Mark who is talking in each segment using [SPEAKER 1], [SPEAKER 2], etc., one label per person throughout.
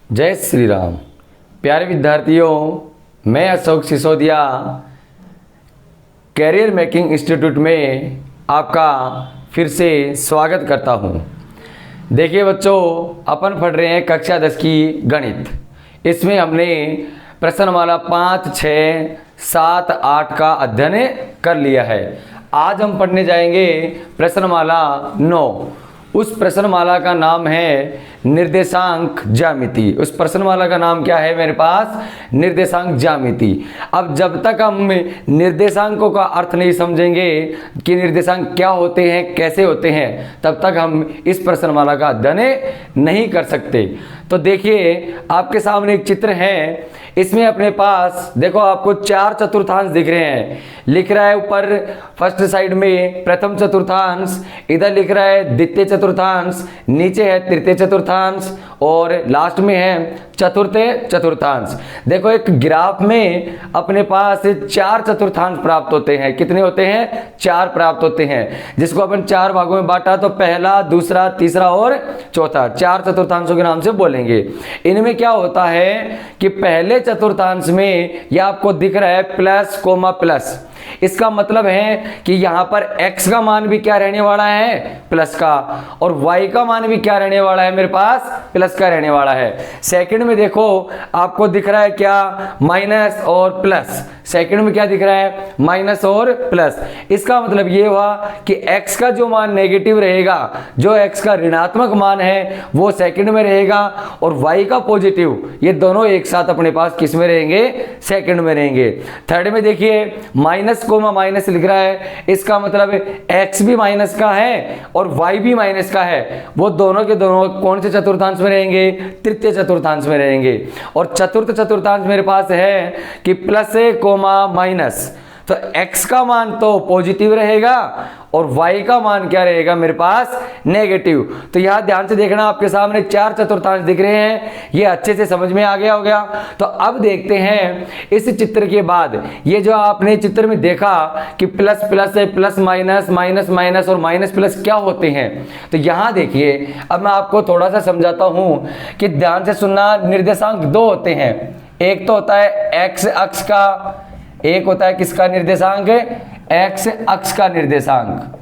[SPEAKER 1] जय श्री राम। प्यारे विद्यार्थियों, मैं Ashok Sisodia career making institute में आपका फिर से स्वागत करता हूं। देखिए बच्चों, अपन पढ़ रहे हैं कक्षा 10 की गणित। इसमें हमने प्रश्नमाला 5, 6, 7, 8 का अध्ययन कर लिया है। आज हम पढ़ने जाएंगे प्रश्नमाला 9। उस प्रश्नमाला का नाम है निर्देशांक ज्यामिति। उस प्रश्नमाला का नाम क्या है मेरे पास? निर्देशांक ज्यामिति। अब जब तक हम निर्देशांकों का अर्थ नहीं समझेंगे कि निर्देशांक क्या होते हैं, कैसे होते हैं, तब तक हम इस प्रश्नमाला का अध्ययन नहीं कर सकते। तो देखिए, आपके सामने एक चित्र है। इसमें अपने पास देखो, आपको 4 चतुर्थांश दिख रहे हैं। लिख रहा है ऊपर फर्स्ट साइड में प्रथम चतुर्थांश, इधर लिख रहा है द्वितीय चतुर्थांश, नीचे है तृतीय चतुर्थांश और लास्ट में है चतुर्थ चतुर्थांश। देखो, एक ग्राफ में अपने पास 4 चतुर्थांश प्राप्त होते हैं। कितने होते हैं? 4 प्राप्त होते हैं, जिसको अपन 4 भागों में बांटा तो पहला, दूसरा, तीसरा और चौथा, 4 चतुर्थांशों के नाम से बोलेंगे। इनमें क्या होता है कि पहले चतुर्थांश में यह आपको दिख रहा है प्लस कोमा प्लस। इसका मतलब है कि यहां पर x का मान भी क्या रहने वाला है? प्लस का। और y का मान भी क्या रहने वाला है? मेरे पास प्लस का रहने वाला है। सेकंड में देखो, आपको दिख रहा है क्या? माइनस और प्लस। सेकंड में क्या दिख रहा है? माइनस और प्लस। इसका मतलब ये हुआ कि x का जो मान नेगेटिव रहेगा, जो x का ऋणात्मक मान है, वो सेकंड में रहेगा, और y का पॉजिटिव, ये दोनों एक साथ अपने पास किस में रहेंगे? सेकंड में रहेंगे। थर्ड में देखिए, माइनस कोमा माइनस लिख रहा है। इसका मतलब x भी माइनस का है और y भी माइनस का है। वो दोनों के दोनों कौन से चतुर्थांश में रहेंगे? तृतीय चतुर्थांश में रहेंगे। और चतुर्थ चतुर्थांश मेरे पास है कि प्लस कोमा माइनस। तो x का मान तो पॉजिटिव रहेगा और y का मान क्या रहेगा? मेरे पास नेगेटिव। तो यहां ध्यान से देखना, आपके सामने 4 चतुर्थांश दिख रहे हैं। ये अच्छे से समझ में आ गया होगा। तो अब देखते हैं इस चित्र के बाद, ये जो आपने चित्र में देखा कि प्लस प्लस है, प्लस माइनस, माइनस माइनस और माइनस प्लस क्या होते हैं। तो यहां देखिए, अब मैं आपको थोड़ा सा समझाता हूं कि ध्यान से सुनना। निर्देशांक 2 होते हैं। एक तो होता है x अक्ष का, एक होता है किसका निर्देशांक? x अक्ष का निर्देशांक,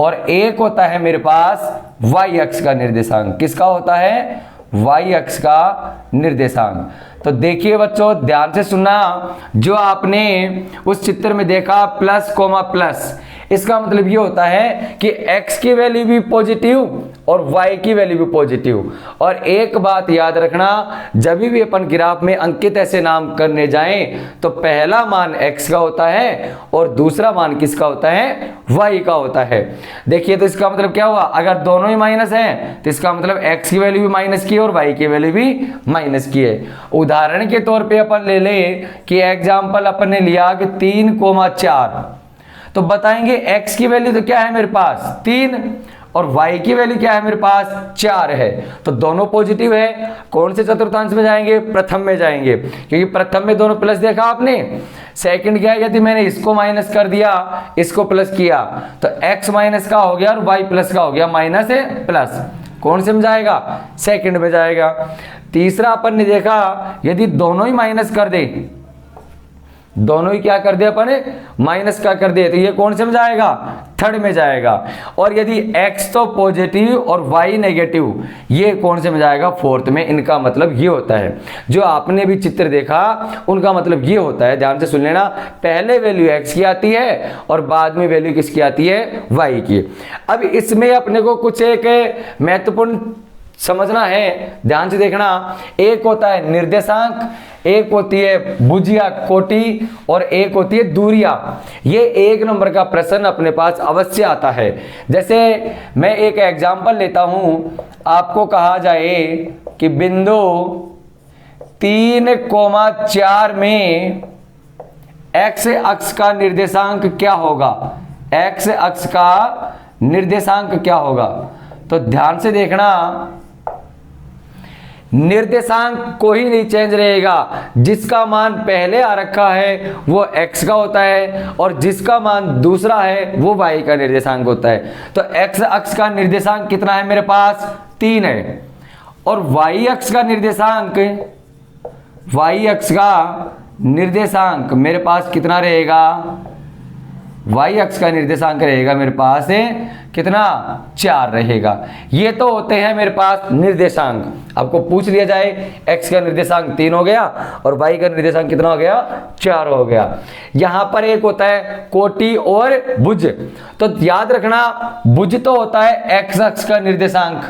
[SPEAKER 1] और एक होता है मेरे पास y अक्ष का निर्देशांक। किसका होता है? y अक्ष का निर्देशांक। तो देखिए बच्चों, ध्यान से सुनना। जो आपने उस चित्र में देखा प्लस कोमा प्लस, इसका मतलब ये होता है कि x की वैल्यू भी पॉजिटिव और y की वैल्यू भी पॉजिटिव। और एक बात याद रखना, जब भी अपन ग्राफ में अंकित ऐसे नाम करने जाएं तो पहला मान x का होता है और दूसरा मान किसका होता है? y का होता है। देखिए, तो इसका मतलब क्या हुआ? अगर दोनों ही माइनस हैं तो इसका मतलब x की वैल्यू भी माइनस की है और y की वैल्यू भी माइनस की है। उदाहरण के तौर पे अपन ले ले कि एग्जाम्पल अपन ने लिया कि 3,4, तो बताएंगे x की वैल्यू तो क्या है मेरे पास? 3, और y की वैल्यू क्या है मेरे पास? 4 है। तो दोनों पॉजिटिव है। कौन से चतुर्थांश में जाएंगे? प्रथम में जाएंगे, क्योंकि प्रथम में दोनों प्लस देखा आपने। सेकंड क्या है? यदि मैंने इसको माइनस कर दिया, इसको प्लस किया, तो x माइनस का हो गया और y प्लस का हो गया। माइनस है प्लस, कौन से में जाएगा? सेकंड में जाएगा। तीसरा अपन ने देखा, यदि दोनों ही माइनस कर दे, दोनों ही क्या कर दे अपन? माइनस का कर दे, तो ये कौन से में जाएगा? थर्ड में जाएगा। और यदि x तो पॉजिटिव और y नेगेटिव, ये कौन से में जाएगा? फोर्थ में। इनका मतलब ये होता है, जो आपने भी चित्र देखा उनका मतलब ये होता है। ध्यान से सुन लेना, पहले वैल्यू x की आती है और बाद में वैल्यू किसकी आती है? y की। अब इसमें अपने को कुछ एक महत्वपूर्ण समझना है, ध्यान से देखना। एक होता है निर्देशांक, एक होती है भुजिया कोटि, और एक होती है दूरिया। ये 1 नंबर का प्रश्न अपने पास अवश्य आता है। जैसे मैं एक एग्जांपल लेता हूं, आपको कहा जाए कि बिंदु 3,4 में x अक्ष का निर्देशांक क्या होगा? x अक्ष का निर्देशांक क्या होगा? तो ध्यान से देखना, निर्देशांक कोई नहीं चेंज रहेगा। जिसका मान पहले आ रखा है वो x का होता है और जिसका मान दूसरा है वो y का निर्देशांक होता है। तो x अक्ष का निर्देशांक कितना है मेरे पास? 3 है। और y अक्ष का निर्देशांक, y अक्ष का निर्देशांक मेरे पास कितना रहेगा, y अक्ष का निर्देशांक रहेगा मेरे पास कितना, 4 रहेगा। ये तो होते हैं मेरे पास निर्देशांक। आपको पूछ लिया जाए x का निर्देशांक 3 हो गया और y का निर्देशांक कितना हो गया, 4 हो गया। यहां पर एक होता है कोटि और भुज, तो याद रखना भुज तो होता है x अक्ष का निर्देशांक,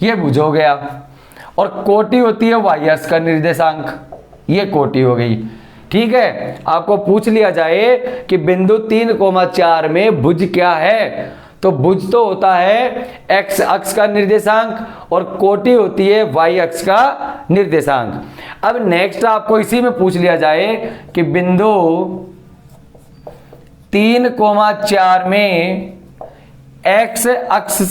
[SPEAKER 1] ये भुज हो गया, और कोटि होती है y अक्ष का निर्देशांक, ये कोटि हो गई। ठीक है, आपको पूछ लिया जाए कि बिंदु 3,4 में भुज क्या है, तो भुज तो होता है x अक्ष का निर्देशांक और कोटि होती है y अक्ष का निर्देशांक। अब नेक्स्ट आपको इसी में पूछ लिया जाए कि बिंदु 3,4 में x अक्ष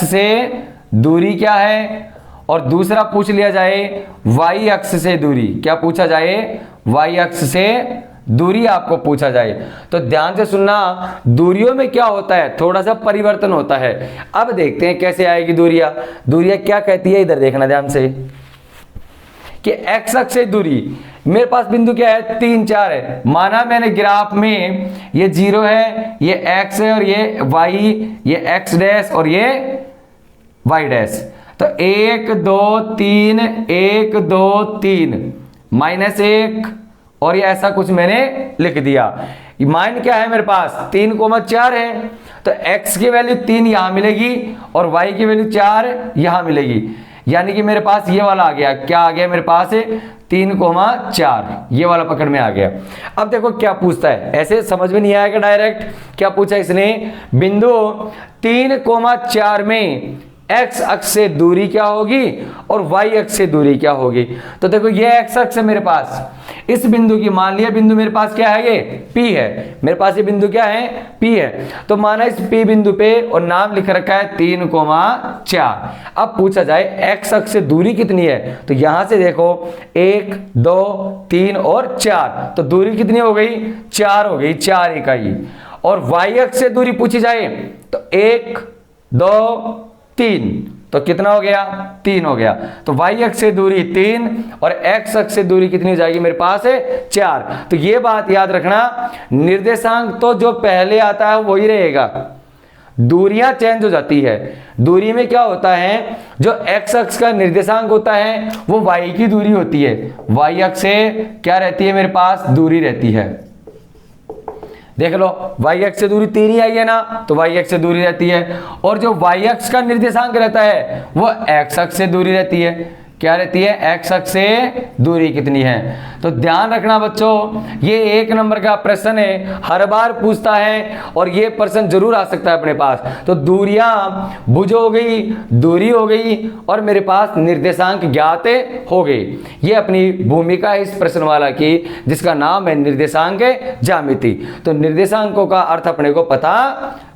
[SPEAKER 1] से दूरी क्या है, और दूसरा पूछ लिया जाए y अक्ष से दूरी, क्या पूछा जाए, y अक्ष से दूरी आपको पूछा जाए। तो ध्यान से सुनना, दूरियों में क्या होता है, थोड़ा सा परिवर्तन होता है। अब देखते हैं कैसे आएगी दूरियां। दूरियां क्या कहती है, इधर देखना ध्यान से कि x अक्ष से दूरी, मेरे पास बिंदु क्या है, 3, 4 है। माना मैंने ग्राफ में ये 0 है, ये x है और ये y, ये x डैश और ये y डैश, तो 1 2 3 1 2 3 -1 और ये ऐसा कुछ मैंने लिख दिया। मान क्या है मेरे पास, 3,4 है, तो x की वैल्यू 3 यहां मिलेगी और y की वैल्यू 4 यहां मिलेगी, यानी कि मेरे पास ये वाला आ गया, क्या आ गया मेरे पास 3,4, ये वाला पकड़ में आ गया। अब देखो क्या पूछता है, ऐसे समझ में नहीं आएगा डायरेक्ट, क्या पूछा इसने, बिंदु 3,4 में x अक्ष से दूरी क्या होगी और y अक्ष से दूरी क्या होगी। तो देखो ये x अक्ष है मेरे पास, इस बिंदु की, मान लिया बिंदु मेरे पास क्या है, ये P है, मेरे पास ये बिंदु क्या है, P है। तो माना इस P बिंदु पे और नाम लिख रखा है 3,4। अब पूछा जाए x अक्ष से दूरी कितनी है, तो यहां से देखो 1 2 3 और 4, तो दूरी कितनी हो गई, 4 हो गई, 4 इकाई। और y अक्ष से दूरी पूछी जाए तो 1 2 3, तो कितना हो गया, 3 हो गया। तो y अक्ष से दूरी 3 और x अक्ष से दूरी कितनी हो जाएगी मेरे पास 4। तो ये बात याद रखना, निर्देशांक तो जो पहले आता है वही रहेगा, दूरियां चेंज हो जाती है। दूरी में क्या होता है, जो x अक्ष का निर्देशांक होता है वो y की दूरी होती है, y अक्ष से क्या रहती है मेरे पास, दूरी रहती है। देख लो y अक्ष से दूरी 3 ही आई है ना, तो y अक्ष से दूरी रहती है, और जो y अक्ष का निर्देशांक रहता है वो x अक्ष से दूरी रहती है, क्या रहती है, x अक्ष से दूरी कितनी है। तो ध्यान रखना बच्चों, ये 1 नंबर का प्रश्न है, हर बार पूछता है और ये प्रश्न जरूर आ सकता है अपने पास। तो दूरियां भुज हो गई, दूरी हो गई और मेरे पास निर्देशांक ज्ञात हो गए। ये अपनी भूमिका है इस प्रश्न वाला की, जिसका नाम है निर्देशांक ज्यामिति। तो निर्देशांकों का अर्थ अपने को पता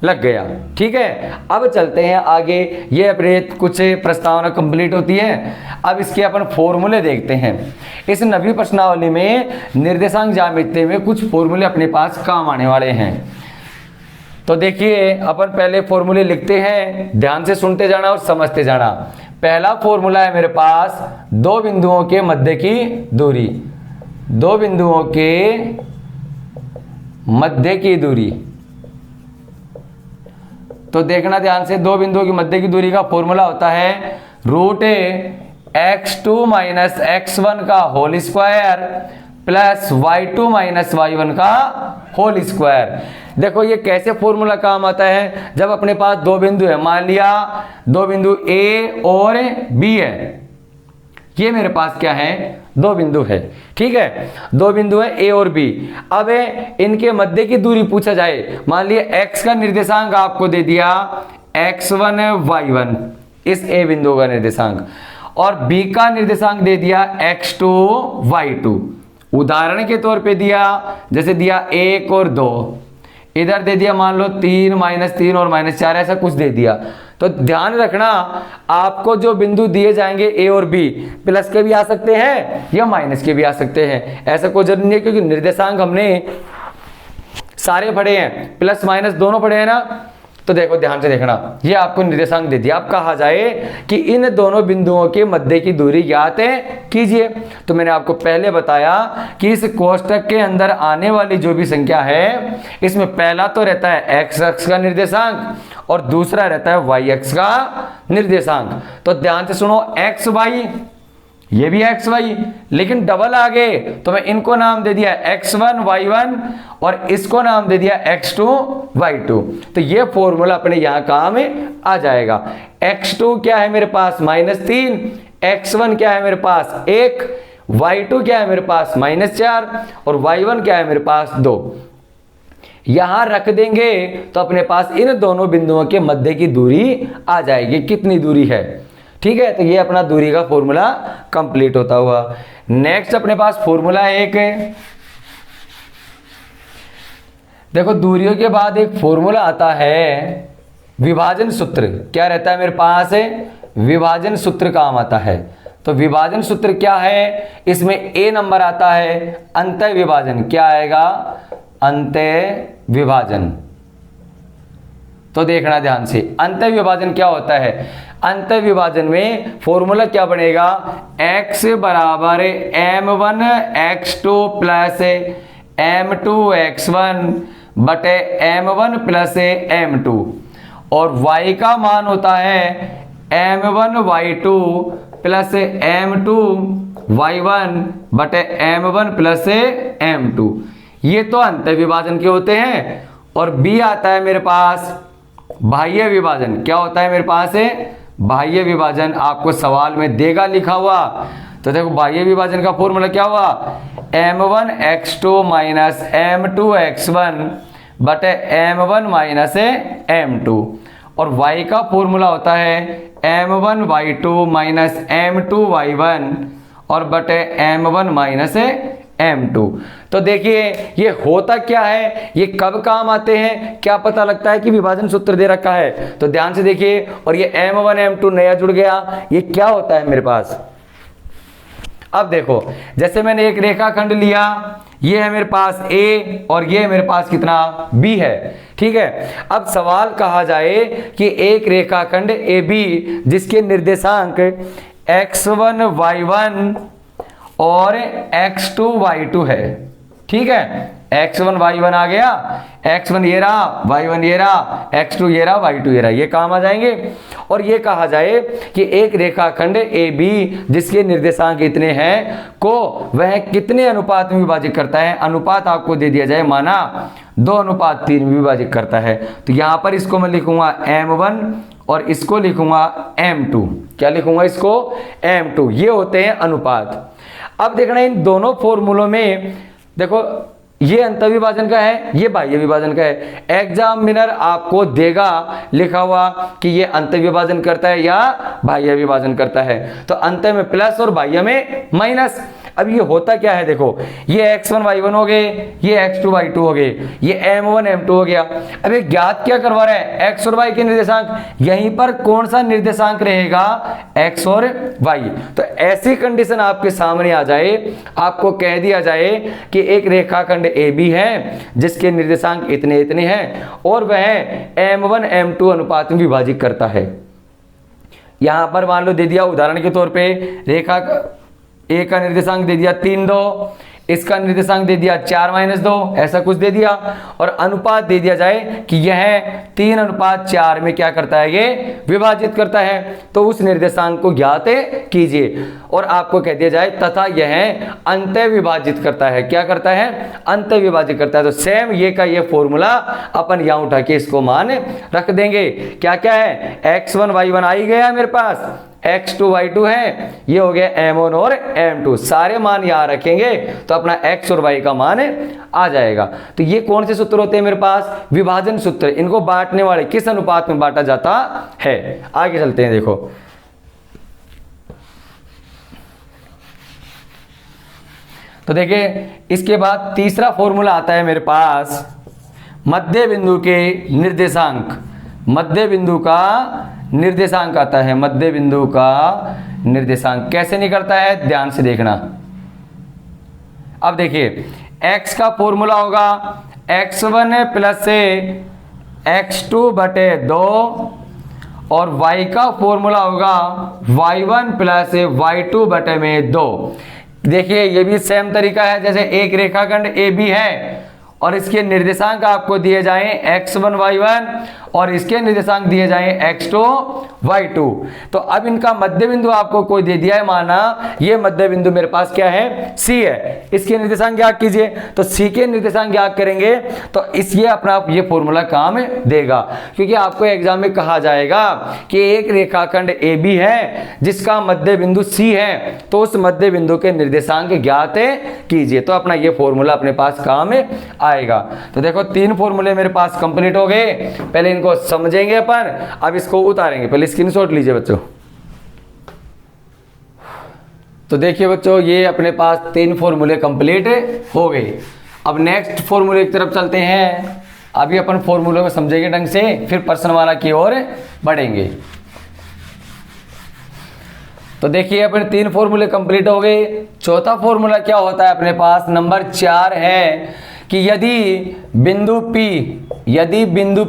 [SPEAKER 1] लग गया। ठीक है, अब चलते हैं आगे, ये अपने कुछ प्रस्तावना कंप्लीट होती है। अब इसके अपन फॉर्मूले देखते हैं। इस नवी प्रश्नावली में निर्देशांक ज्यामिति में कुछ फॉर्मूले अपने पास काम आने वाले हैं। तो देखिए अपन पहले फॉर्मूले लिखते हैं, ध्यान से सुनते जाना और समझते जाना। पहला फॉर्मूला है मेरे पास, दो बिंदुओं के मध्य की दूरी, दो बिंदुओं के मध्य की दूरी। तो देखना ध्यान से, दो बिंदुओं की मध्य की दूरी का फॉर्मूला होता है √x2 माइनस x1 का whole square plus y2 minus y1 का होल स्क्वायर। देखो ये कैसे फॉर्मूला काम आता है, जब अपने पास दो बिंदु है, मान लिया दो बिंदु A और B है, ये मेरे पास क्या है, दो बिंदु है। ठीक है, दो बिंदु है A और B। अब इनके मध्य की दूरी पूछा जाए, मान लिया x का निर्देशांक आपको दे दिया x1 y1, इस A बिंदु का निर्देशांक, और B का निर्देशांक दे दिया x2 y2। उदाहरण के तौर पे दिया, जैसे दिया 1 और 2, इधर दे दिया मान लो 3 -3 और -4, ऐसा कुछ दे दिया। तो ध्यान रखना, आपको जो बिंदु दिए जाएंगे A और B, प्लस के भी आ सकते हैं या माइनस के भी आ सकते हैं, ऐसा कोई जरूरी नहीं है, क्योंकि निर्देशांक हमने सारे पढ़े हैं, प्लस माइनस दोनों पढ़े हैं ना। तो देखो ध्यान से देखना, ये आपको निर्देशांक दे दिया। अब कहा जाए कि इन दोनों बिंदुओं के मध्य की दूरी ज्ञात कीजिए। तो मैंने आपको पहले बताया कि इस कोष्टक के अंदर आने वाली जो भी संख्या है, इसमें पहला तो रहता है x अक्ष का निर्देशांक और दूसरा रहता है y अक्ष का निर्देशांक। तो ध्यान से सुनो, x y, ये भी एक्स वाई, लेकिन डबल आ गए तो मैं इनको नाम दे दिया x1 y1 और इसको नाम दे दिया x2 y2। तो ये फॉर्मूला अपने यहां काम आ जाएगा। x2 क्या है मेरे पास -3, x1 क्या है मेरे पास 1, y2 क्या है मेरे पास -4 और y1 क्या है मेरे पास 2। यहां रख देंगे तो अपने पास इन दोनों बिंदुओं के मध्य की दूरी आ जाएगी, कितनी दूरी है। ठीक है, तो ये अपना दूरी का फॉर्मूला कंप्लीट होता हुआ। नेक्स्ट अपने पास फॉर्मूला एक है, देखो दूरियों के बाद एक फॉर्मूला आता है विभाजन सूत्र। क्या रहता है मेरे पास, विभाजन सूत्र काम आता है। तो विभाजन सूत्र क्या है, इसमें ए नंबर आता है अंतः विभाजन। क्या आएगा, अंतः विभाजन। तो देखना ध्यान से, अंतः विभाजन क्या होता है। अंतः विभाजन में फॉर्मूला क्या बनेगा, x बराबर m1 x2 plus m2 x1 बटे m1 प्लस m2 और y का मान होता है m1 y2 plus m2 y1 बटे m1 प्लस m2। ये तो अंतः विभाजन के होते हैं। और b आता है मेरे पास बाह्य विभाजन। क्या होता है मेरे पास बाह्य विभाजन, आपको सवाल में देगा लिखा हुआ। तो देखो बाह्य विभाजन का फॉर्मूला क्या हुआ, m1 x2 minus m2 x1 बटे m1 माइनस m2 और y का फॉर्मूला होता है m1 y2 minus m2 y1 और बटे m1 माइनस m2। तो देखिए ये होता क्या है, ये कब काम आते हैं, क्या पता लगता है कि विभाजन सूत्र दे रखा है। तो ध्यान से देखिए, और ये m1 m2 नया जुड़ गया, ये क्या होता है मेरे पास। अब देखो जैसे मैंने एक रेखाखंड लिया, ये है मेरे पास a और ये मेरे पास कितना b है। ठीक है, अब सवाल कहा जाए कि एक रेखाखंड AB जिसके निर्देशांक x1 y1 और x2 y2 है। ठीक है, x1 y1 आ गया, x1 ये रहा, y1 ये रहा, x2 ये रहा, y2 ये रहा, ये काम आ जाएंगे। और ये कहा जाए कि एक रेखाखंड AB जिसके निर्देशांक इतने हैं को वह कितने अनुपात में विभाजित करता है। अनुपात आपको दे दिया जाए, माना 2:3 में विभाजित करता है। तो यहां पर इसको मैं लिखूंगा m1 और इसको लिखूंगा m2। क्या लिखूंगा इसको, m2। ये होते हैं अनुपात। अब देखना इन दोनों फॉर्मूलों में, देखो ये अंतः विभाजन का है, ये बाह्य विभाजन का है। एग्जामिनर आपको देगा लिखा हुआ कि ये अंतः विभाजन करता है या बाह्य विभाजन करता है। तो अंतः में प्लस और बाह्य में माइनस। अब ये होता क्या है, देखो ये x1 y1 हो गए, ये x2 y2 हो गए, ये m1 m2 हो गया। अब ये ज्ञात क्या करवा रहा है, x और y के निर्देशांक। यहीं पर कौन सा निर्देशांक रहेगा, x और y। तो ऐसी कंडीशन आपके सामने आ जाए, आपको कह दिया जाए कि एक रेखाखंड AB है जिसके निर्देशांक इतने इतने हैं और वह m1 m2 अनुपात में विभाजित करता है। यहां पर मान लो दे दिया उदाहरण के तौर पे, रेखा ए का निर्देशांक दे दिया 3:2, इसका निर्देशांक दे दिया 4-2, ऐसा कुछ दे दिया। और अनुपात दे दिया जाए कि यह 3:4 में क्या करता है, ये विभाजित करता है। तो उस निर्देशांक को ज्ञात कीजिए और आपको कह दिया जाए तथा यह अंतः विभाजित करता है। क्या करता है, अंतः विभाजित करता है। तो सेम ये का ये फॉर्मूला अपन यहां उठा के इसको मान रख देंगे। क्या क्या है, x1 y1 आ ही गया मेरे पास, x2 y2 है, ये हो गया m1 और m2। सारे मान यहां रखेंगे तो अपना x और y का मान आ जाएगा। तो ये कौन से सूत्र होते हैं मेरे पास, विभाजन सूत्र। इनको बांटने वाले किस अनुपात में बांटा जाता है। आगे चलते हैं, देखो तो देखिए इसके बाद तीसरा फॉर्मूला आता है मेरे पास मध्य बिंदु के निर्देशांक। मध्य बिंदु का निर्देशांक आता है, मध्य बिंदु का निर्देशांक कैसे निकलता है, ध्यान से देखना। अब देखिए x का फॉर्मूला होगा x1 प्लस x2/2 और y का फॉर्मूला होगा y1 प्लस y2/2। देखिए ये भी सेम तरीका है, जैसे एक रेखाखंड AB है और इसके निर्देशांक आपको दिए जाएं x1 y1 और इसके निर्देशांक दिए जाएं x2 y2। तो अब इनका मध्य बिंदु आपको कोई दे दिया है, माना ये मध्य बिंदु मेरे पास क्या है, C है। इसके निर्देशांक ज्ञात कीजिए, तो C के निर्देशांक ज्ञात करेंगे तो ये अपना ये फॉर्मूला काम देगा, क्योंकि आपको एग्जाम में कहा जाएगा कि एक रेखाखंड AB है जिसका मध्य बिंदु C है, तो उस मध्य बिंदु के निर्देशांक ज्ञात कीजिए। तो अपना ये फॉर्मूला अपने पास काम आएगा। तो देखो 3 फॉर्मूले मेरे पास कंप्लीट हो गए। पहले इनको समझेंगे अपन, अब इसको उतारेंगे। पहले स्क्रीनशॉट लीजिए बच्चों। तो देखिए बच्चों, ये अपने पास 3 फॉर्मूले कंप्लीट हो गए। अब नेक्स्ट फॉर्मूले की तरफ चलते हैं। अभी अपन फॉर्मूले को समझेंगे ढंग से, फिर प्रश्न वाला की ओर बढ़ेंगे। तो देखिए अपने 3 फॉर्मूले कंप्लीट हो गए। चौथा फॉर्मूला क्या होता है अपने पास, नंबर 4 है कि यदि बिंदु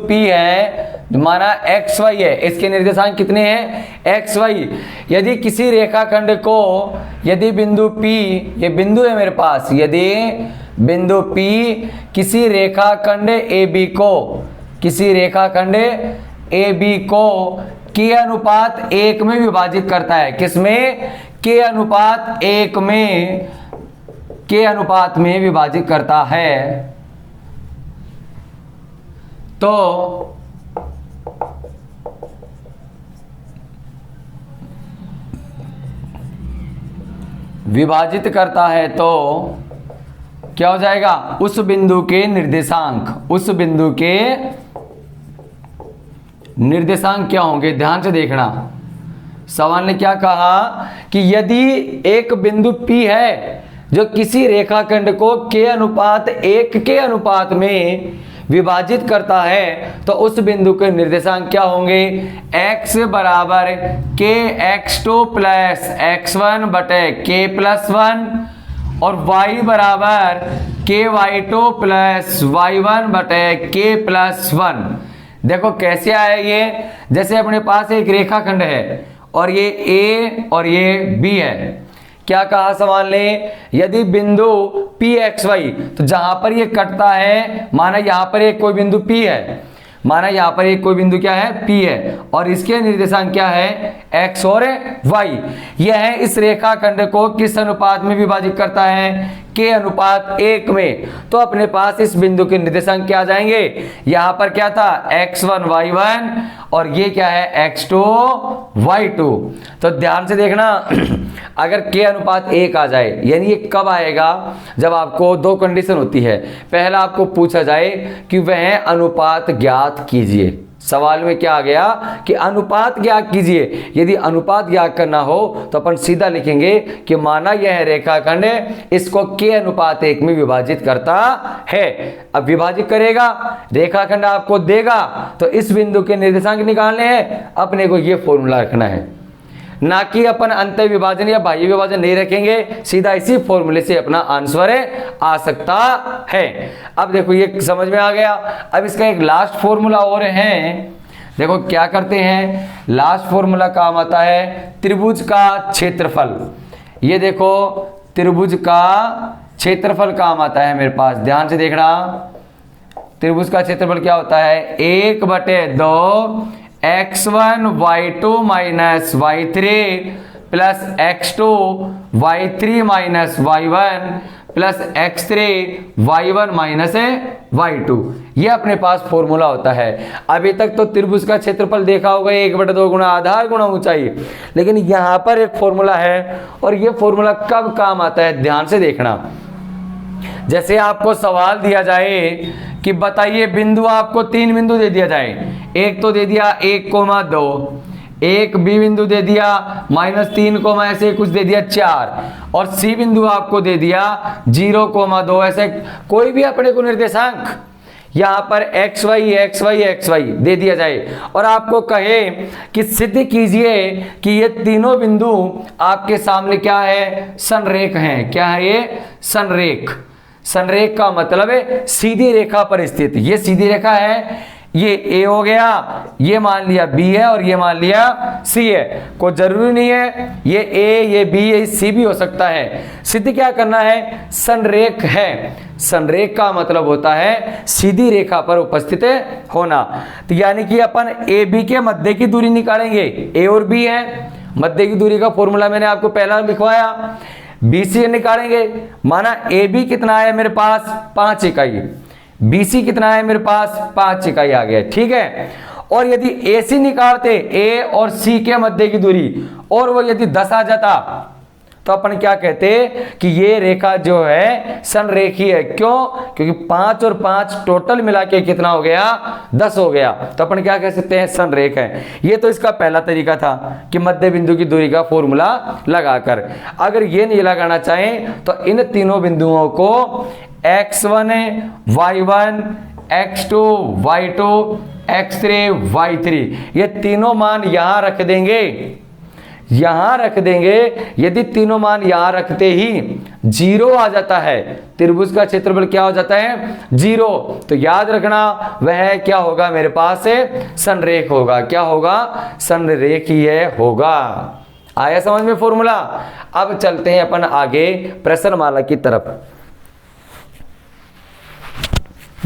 [SPEAKER 1] P है, माना XY है, इसके निर्देशांक कितने हैं, XY। यदि किसी रेखाखंड को, यदि बिंदु P, ये बिंदु है मेरे पास, यदि बिंदु P किसी रेखाखंड AB को K अनुपात 1 में विभाजित करता है। किसमें, K अनुपात में विभाजित करता है, तो क्या हो जाएगा, उस बिंदु के निर्देशांक क्या होंगे। ध्यान से देखना, सवाल ने क्या कहा कि यदि एक बिंदु P है जो किसी रेखाखंड को K अनुपात 1 के अनुपात में विभाजित करता है, तो उस बिंदु के निर्देशांक क्या होंगे, x बराबर kx2 प्लस x1 बटे k+1 और y बराबर ky2 प्लस y1 बटे k+1। देखो कैसे आया ये, जैसे अपने पास एक रेखाखंड है और ये A और ये B है। क्या कहा सवाल ने, यदि बिंदु PXY, तो जहां पर ये कटता है, माना यहां पर एक कोई बिंदु P है, क्या है, P है, और इसके निर्देशांक क्या है, X और Y। यह है इस रेखाखंड को किस अनुपात में विभाजित करता है, K अनुपात 1 में। तो अपने पास इस बिंदु के निर्देशांक क्या आ जाएंगे, यहां पर क्या था, x1 y1 और ये क्या है, x2 y2। तो ध्यान से देखना, अगर K अनुपात 1 आ जाए, यानी ये कब आएगा, जब आपको 2 कंडीशन होती है। पहला आपको पूछा जाए कि वह अनुपात ज्ञात कीजिए। सवाल में क्या आ गया कि अनुपात ज्ञात कीजिए। यदि अनुपात ज्ञात करना हो तो अपन सीधा लिखेंगे कि माना यह रेखाखंड इसको K अनुपात 1 में विभाजित करता है। अब विभाजित करेगा, रेखाखंड आपको देगा, तो इस बिंदु के निर्देशांक निकालने हैं। अपने को ये फॉर्मूला रखना है, ना कि अपन अंत विभाजन या बाह्य विभाजन नहीं रखेंगे। सीधा इसी फॉर्मूले से अपना आंसर आ सकता है। अब देखो ये समझ में आ गया। अब इसका एक लास्ट फॉर्मूला और है, देखो क्या करते हैं। लास्ट फॉर्मूला काम आता है त्रिभुज का क्षेत्रफल। ये देखो त्रिभुज का क्षेत्रफल काम आता है मेरे पास, ध्यान से देखना। त्रिभुज का क्षेत्रफल क्या होता है, 1/2 x1 y2 minus y3 plus x2 y3 minus y1 plus x3 y1 minus y2। ये अपने पास फॉर्मूला होता है। अभी तक तो त्रिभुज का क्षेत्रफल देखा होगा 1/2 गुणा आधार गुणा ऊंचाई, लेकिन यहाँ पर एक फॉर्मूला है और ये फॉर्मूला कब काम आता है, ध्यान से देखना। जैसे आपको सवाल दिया जाए कि बताइए, बिंदु आपको 3 बिंदु दे दिया जाए। एक तो दे दिया 1,2, एक बी बिंदु दे दिया -3, ऐसे कुछ दे दिया 4, और सी बिंदु आपको दे दिया 0,2, ऐसे कोई भी अपने को निर्देशांक यहाँ पर xy दे दिया जाए और आपको कहे कि सिद्ध कीजिए कि ये तीनों बिंदु आपके सामने क्या है, संरेख हैं। क्या है ये, संरेख। संरेख का मतलब है सीधी रेखा पर स्थित। ये सीधी रेखा है, ये ए हो गया, ये मान लिया बी है और ये मान लिया सी है। कोई जरूरी नहीं है ये ए, ये बी, ये सी भी हो सकता है। सिद्ध क्या करना है, संरेख है। संरेख का मतलब होता है सीधी रेखा पर उपस्थित होना। तो यानी कि अपन ए बी के मध्य की दूरी निकालेंगे। ए और बी है, मध्य की दूरी का फॉर्मूला मैंने आपको पहला लिखवाया। बी सी निकालेंगे, माना ए बी कितना है मेरे पास 5 इकाई, BC कितना है मेरे पास 5 इकाई आ गया, ठीक है। और यदि AC निकालते ए और सी के मध्य की दूरी और वो यदि 10 आ जाता तो अपन क्या कहते कि ये रेखा जो है संरेखी है। क्यों? क्योंकि 5 और 5 टोटल मिला के कितना हो गया 10 हो गया, तो अपन क्या कह सकते हैं संरेख है। ये तो इसका पहला तरीका था कि मध्य बिंदु की दूरी का फॉर्मूला लगाकर। अगर ये नहीं लगाना चाहें तो इन तीनों बिंदुओं को x1 y1 x2 y2 x3 y3 ये तीनों मान यहां रख देंगे, यहां रख देंगे। यदि तीनों मान यहां रखते ही 0 आ जाता है, त्रिभुज का क्षेत्रफल क्या हो जाता है 0, तो याद रखना वह क्या होगा मेरे पास संरेख होगा। क्या होगा? संरेखीय होगा। आया समझ में फॉर्मूला? अब चलते हैं अपन आगे प्रश्नमाला की तरफ।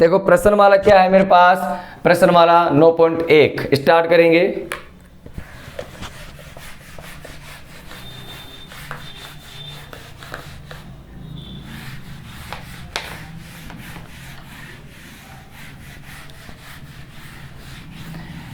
[SPEAKER 1] देखो प्रश्नमाला क्या है मेरे पास, प्रश्नमाला 9.1 स्टार्ट करेंगे।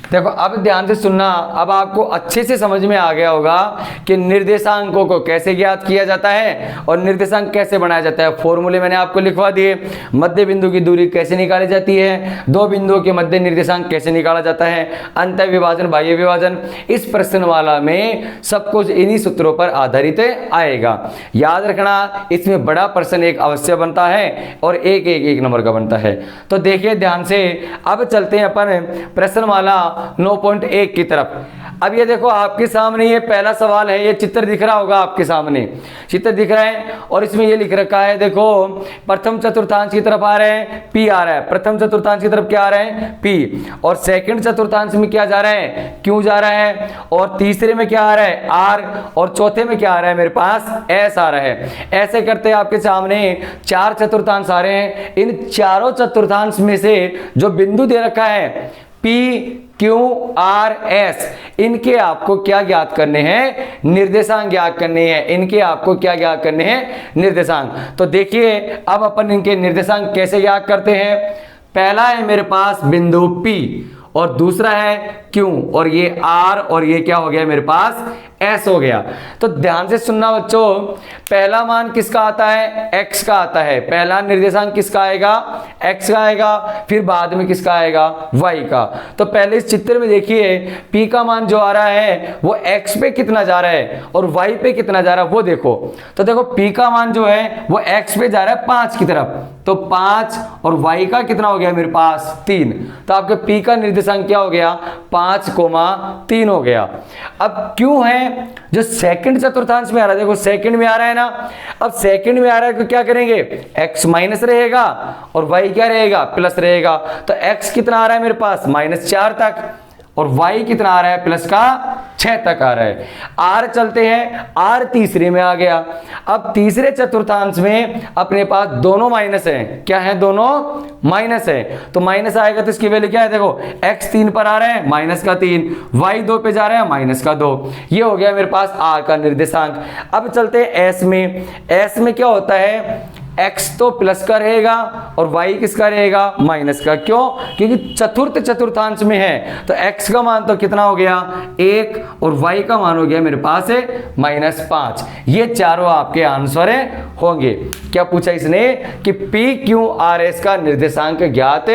[SPEAKER 1] देखो अब ध्यान से सुनना, अब आपको अच्छे से समझ में आ गया होगा कि निर्देशांकों को कैसे ज्ञात किया जाता है और निर्देशांक कैसे बनाया जाता है। फॉर्मूले मैंने आपको लिखवा दिए। मध्य बिंदु की दूरी कैसे निकाली जाती है, दो बिंदुओं के मध्य निर्देशांक कैसे निकाला जाता है, अंत विभाजन, बाह्य विभाजन। इस प्रश्नमाला में सब कुछ इन्हीं सूत्रों पर आधारित आएगा। याद रखना इसमें बड़ा प्रश्न एक अवश्य बनता है और एक नंबर का बनता है। तो देखिए ध्यान से, अब चलते हैं अपन प्रश्नमाला 9.1 की तरफ। अब ये देखो आपके सामने ये पहला सवाल है, ये चित्र दिख रहा होगा आपके सामने, चित्र दिख रहा है और इसमें ये लिख रखा है, देखो प्रथम चतुर्थांश की तरफ आ रहे हैं P आ रहा है, प्रथम चतुर्थांश की तरफ क्या आ रहा है P, और सेकंड चतुर्थांश में क्या जा रहा है Q जा रहा है, और तीसरे में क्या आ रहा है R, और चौथे में क्या आ रहा है मेरे पास S आ रहा है। ऐसे करते आपके सामने 4 चतुर्थांश आ रहे हैं। इन चारों चतुर्थांश में से जो बिंदु दे रखा है P Q R S, इनके आपको क्या ज्ञात करने हैं, निर्देशांक ज्ञात करने हैं। इनके आपको क्या ज्ञात करने हैं, निर्देशांक। तो देखिए अब अपन इनके निर्देशांक कैसे ज्ञात करते हैं। पहला है मेरे पास बिंदु P और दूसरा है Q और ये R और ये क्या हो गया मेरे पास S हो गया। तो ध्यान से सुनना बच्चों, पहला मान किसका आता है X का आता है। पहला निर्देशांक किसका आएगा X का आएगा, फिर बाद में किसका आएगा Y का। तो पहले इस चित्र में देखिए P का मान जो आ रहा है वो X पे कितना जा रहा है और Y पे कितना जा रहा है वो देखो। तो देखो P का मान जो है वो X पे जा रहा है 5 की तरफ, तो 5 और Y का कितना हो गया मेरे पास 3। तो आपके P का निर्देशांक क्या हो गया 5,3 हो गया। अब Q है जो सेकंड चतुर्थांश में आ रहा है, देखो सेकंड में आ रहा है ना, अब सेकंड में आ रहा है तो क्या करेंगे x माइनस रहेगा और y क्या रहेगा प्लस रहेगा। तो x कितना आ रहा है मेरे पास -4 तक और y कितना आ रहा है प्लस का 6 तक आ रहा है। r चलते हैं, r तीसरे में आ गया। अब तीसरे चतुर्थांश में अपने पास दोनों माइनस हैं, क्या है दोनों माइनस है, तो माइनस आएगा तो इसकी वैल्यू क्या है, देखो x 3 पर आ रहा है -3, y 2 पे जा रहा है -2। ये हो गया मेरे पास r का निर्देशांक। अब चलते हैं s में। s में क्या होता है, x तो प्लस का रहेगा और y किसका रहेगा माइनस का। क्यों? क्योंकि चतुर्थ चतुर्थांश में है, तो x का मान तो कितना हो गया 1 और y का मान हो गया मेरे पास है -5। ये चारों आपके आंसर होंगे। क्या पूछा इसने कि P Q R S का निर्देशांक ज्ञात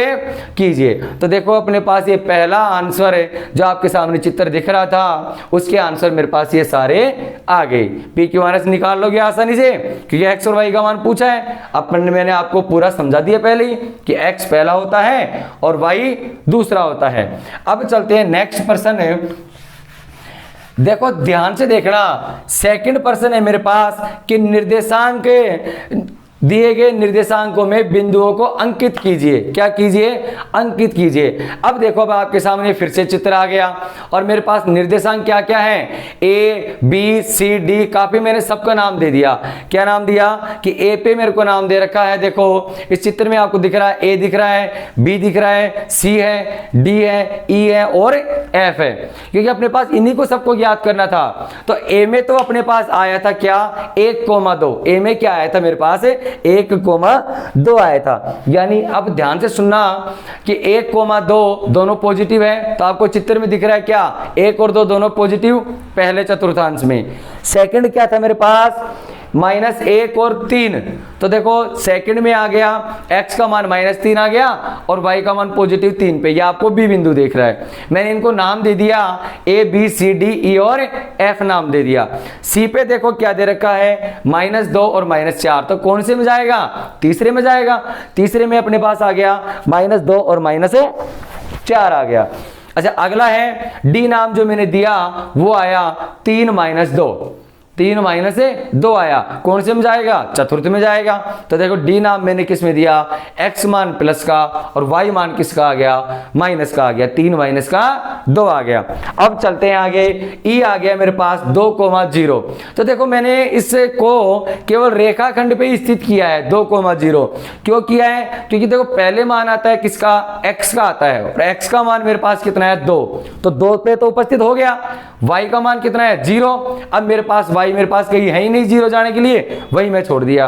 [SPEAKER 1] कीजिए। तो देखो अपने पास ये पहला आंसर है जो आपके सामने चित्र दिख रहा था, उसके आंसर मेरे पास ये सारे आ गए। P Q R S निकाल लोगे आसानी से क्योंकि x और y का मान पूछा है। मैंने आपको पूरा समझा दिया पहले ही कि x पहला होता है और y दूसरा होता है। अब चलते हैं नेक्स्ट प्रश्न है। देखो ध्यान से देखना, सेकंड प्रश्न है मेरे पास कि निर्देशांक दिए गए निर्देशांकों में बिंदुओं को अंकित कीजिए। क्या कीजिए? अंकित कीजिए। अब देखो, अब आपके सामने फिर से चित्र आ गया और मेरे पास निर्देशांक क्या क्या है, ए बी सी डी, काफी मैंने सबका नाम दे दिया। क्या नाम दिया कि ए पे मेरे को नाम दे रखा है, देखो इस चित्र में आपको दिख रहा है, ए दिख रहा है, बी दिख रहा है, सी है, डी है, ई है और एफ है, क्योंकि अपने पास इन्हीं को सबको याद करना था। तो ए में तो अपने पास आया था क्या, 1,2, ए में क्या आया था मेरे पास 1,2 आया था। यानी अब ध्यान से सुनना कि 1,2 दोनों पॉजिटिव है, तो आपको चित्र में दिख रहा है क्या, 1 और 2 दोनों पॉजिटिव पहले चतुर्थांश में। सेकंड क्या था मेरे पास, -1 और 3, तो देखो सेकंड में आ गया x का मान -3 आ गया और y का मान पॉजिटिव 3 पे, ये आपको बी बिंदु देख रहा है। मैंने इनको नाम दे दिया a b c d e और f नाम दे दिया। c पे देखो क्या दे रखा है, -2 और -4, तो कौन से में जाएगा, तीसरे में जाएगा। तीसरे में अपने पास आ गया -2 और -4 आ गया। अच्छा, अगला है d नाम जो मैंने दिया वो आया 3 - 2 आया, कौन से में जाएगा, चतुर्थ में जाएगा। तो देखो डी नाम मैंने किस में दिया, x मान प्लस का और y मान किसका आ गया, माइनस का आ गया, 3 - 2 आ गया। अब चलते हैं आगे, ई आ गया मेरे पास 2,0। तो देखो मैंने इसको केवल रेखाखंड पे ही स्थित किया है, 2,0 क्यों किया है, क्योंकि देखो पहले मान आता है किसका, x का आता है और x का मान मेरे पास कितना है 2, तो 2 पे तो उपस्थित हो गया। y का मान कितना है 0, अब मेरे पास y मेरे पास कहीं है ही नहीं 0 जाने के लिए, वही मैं छोड़ दिया।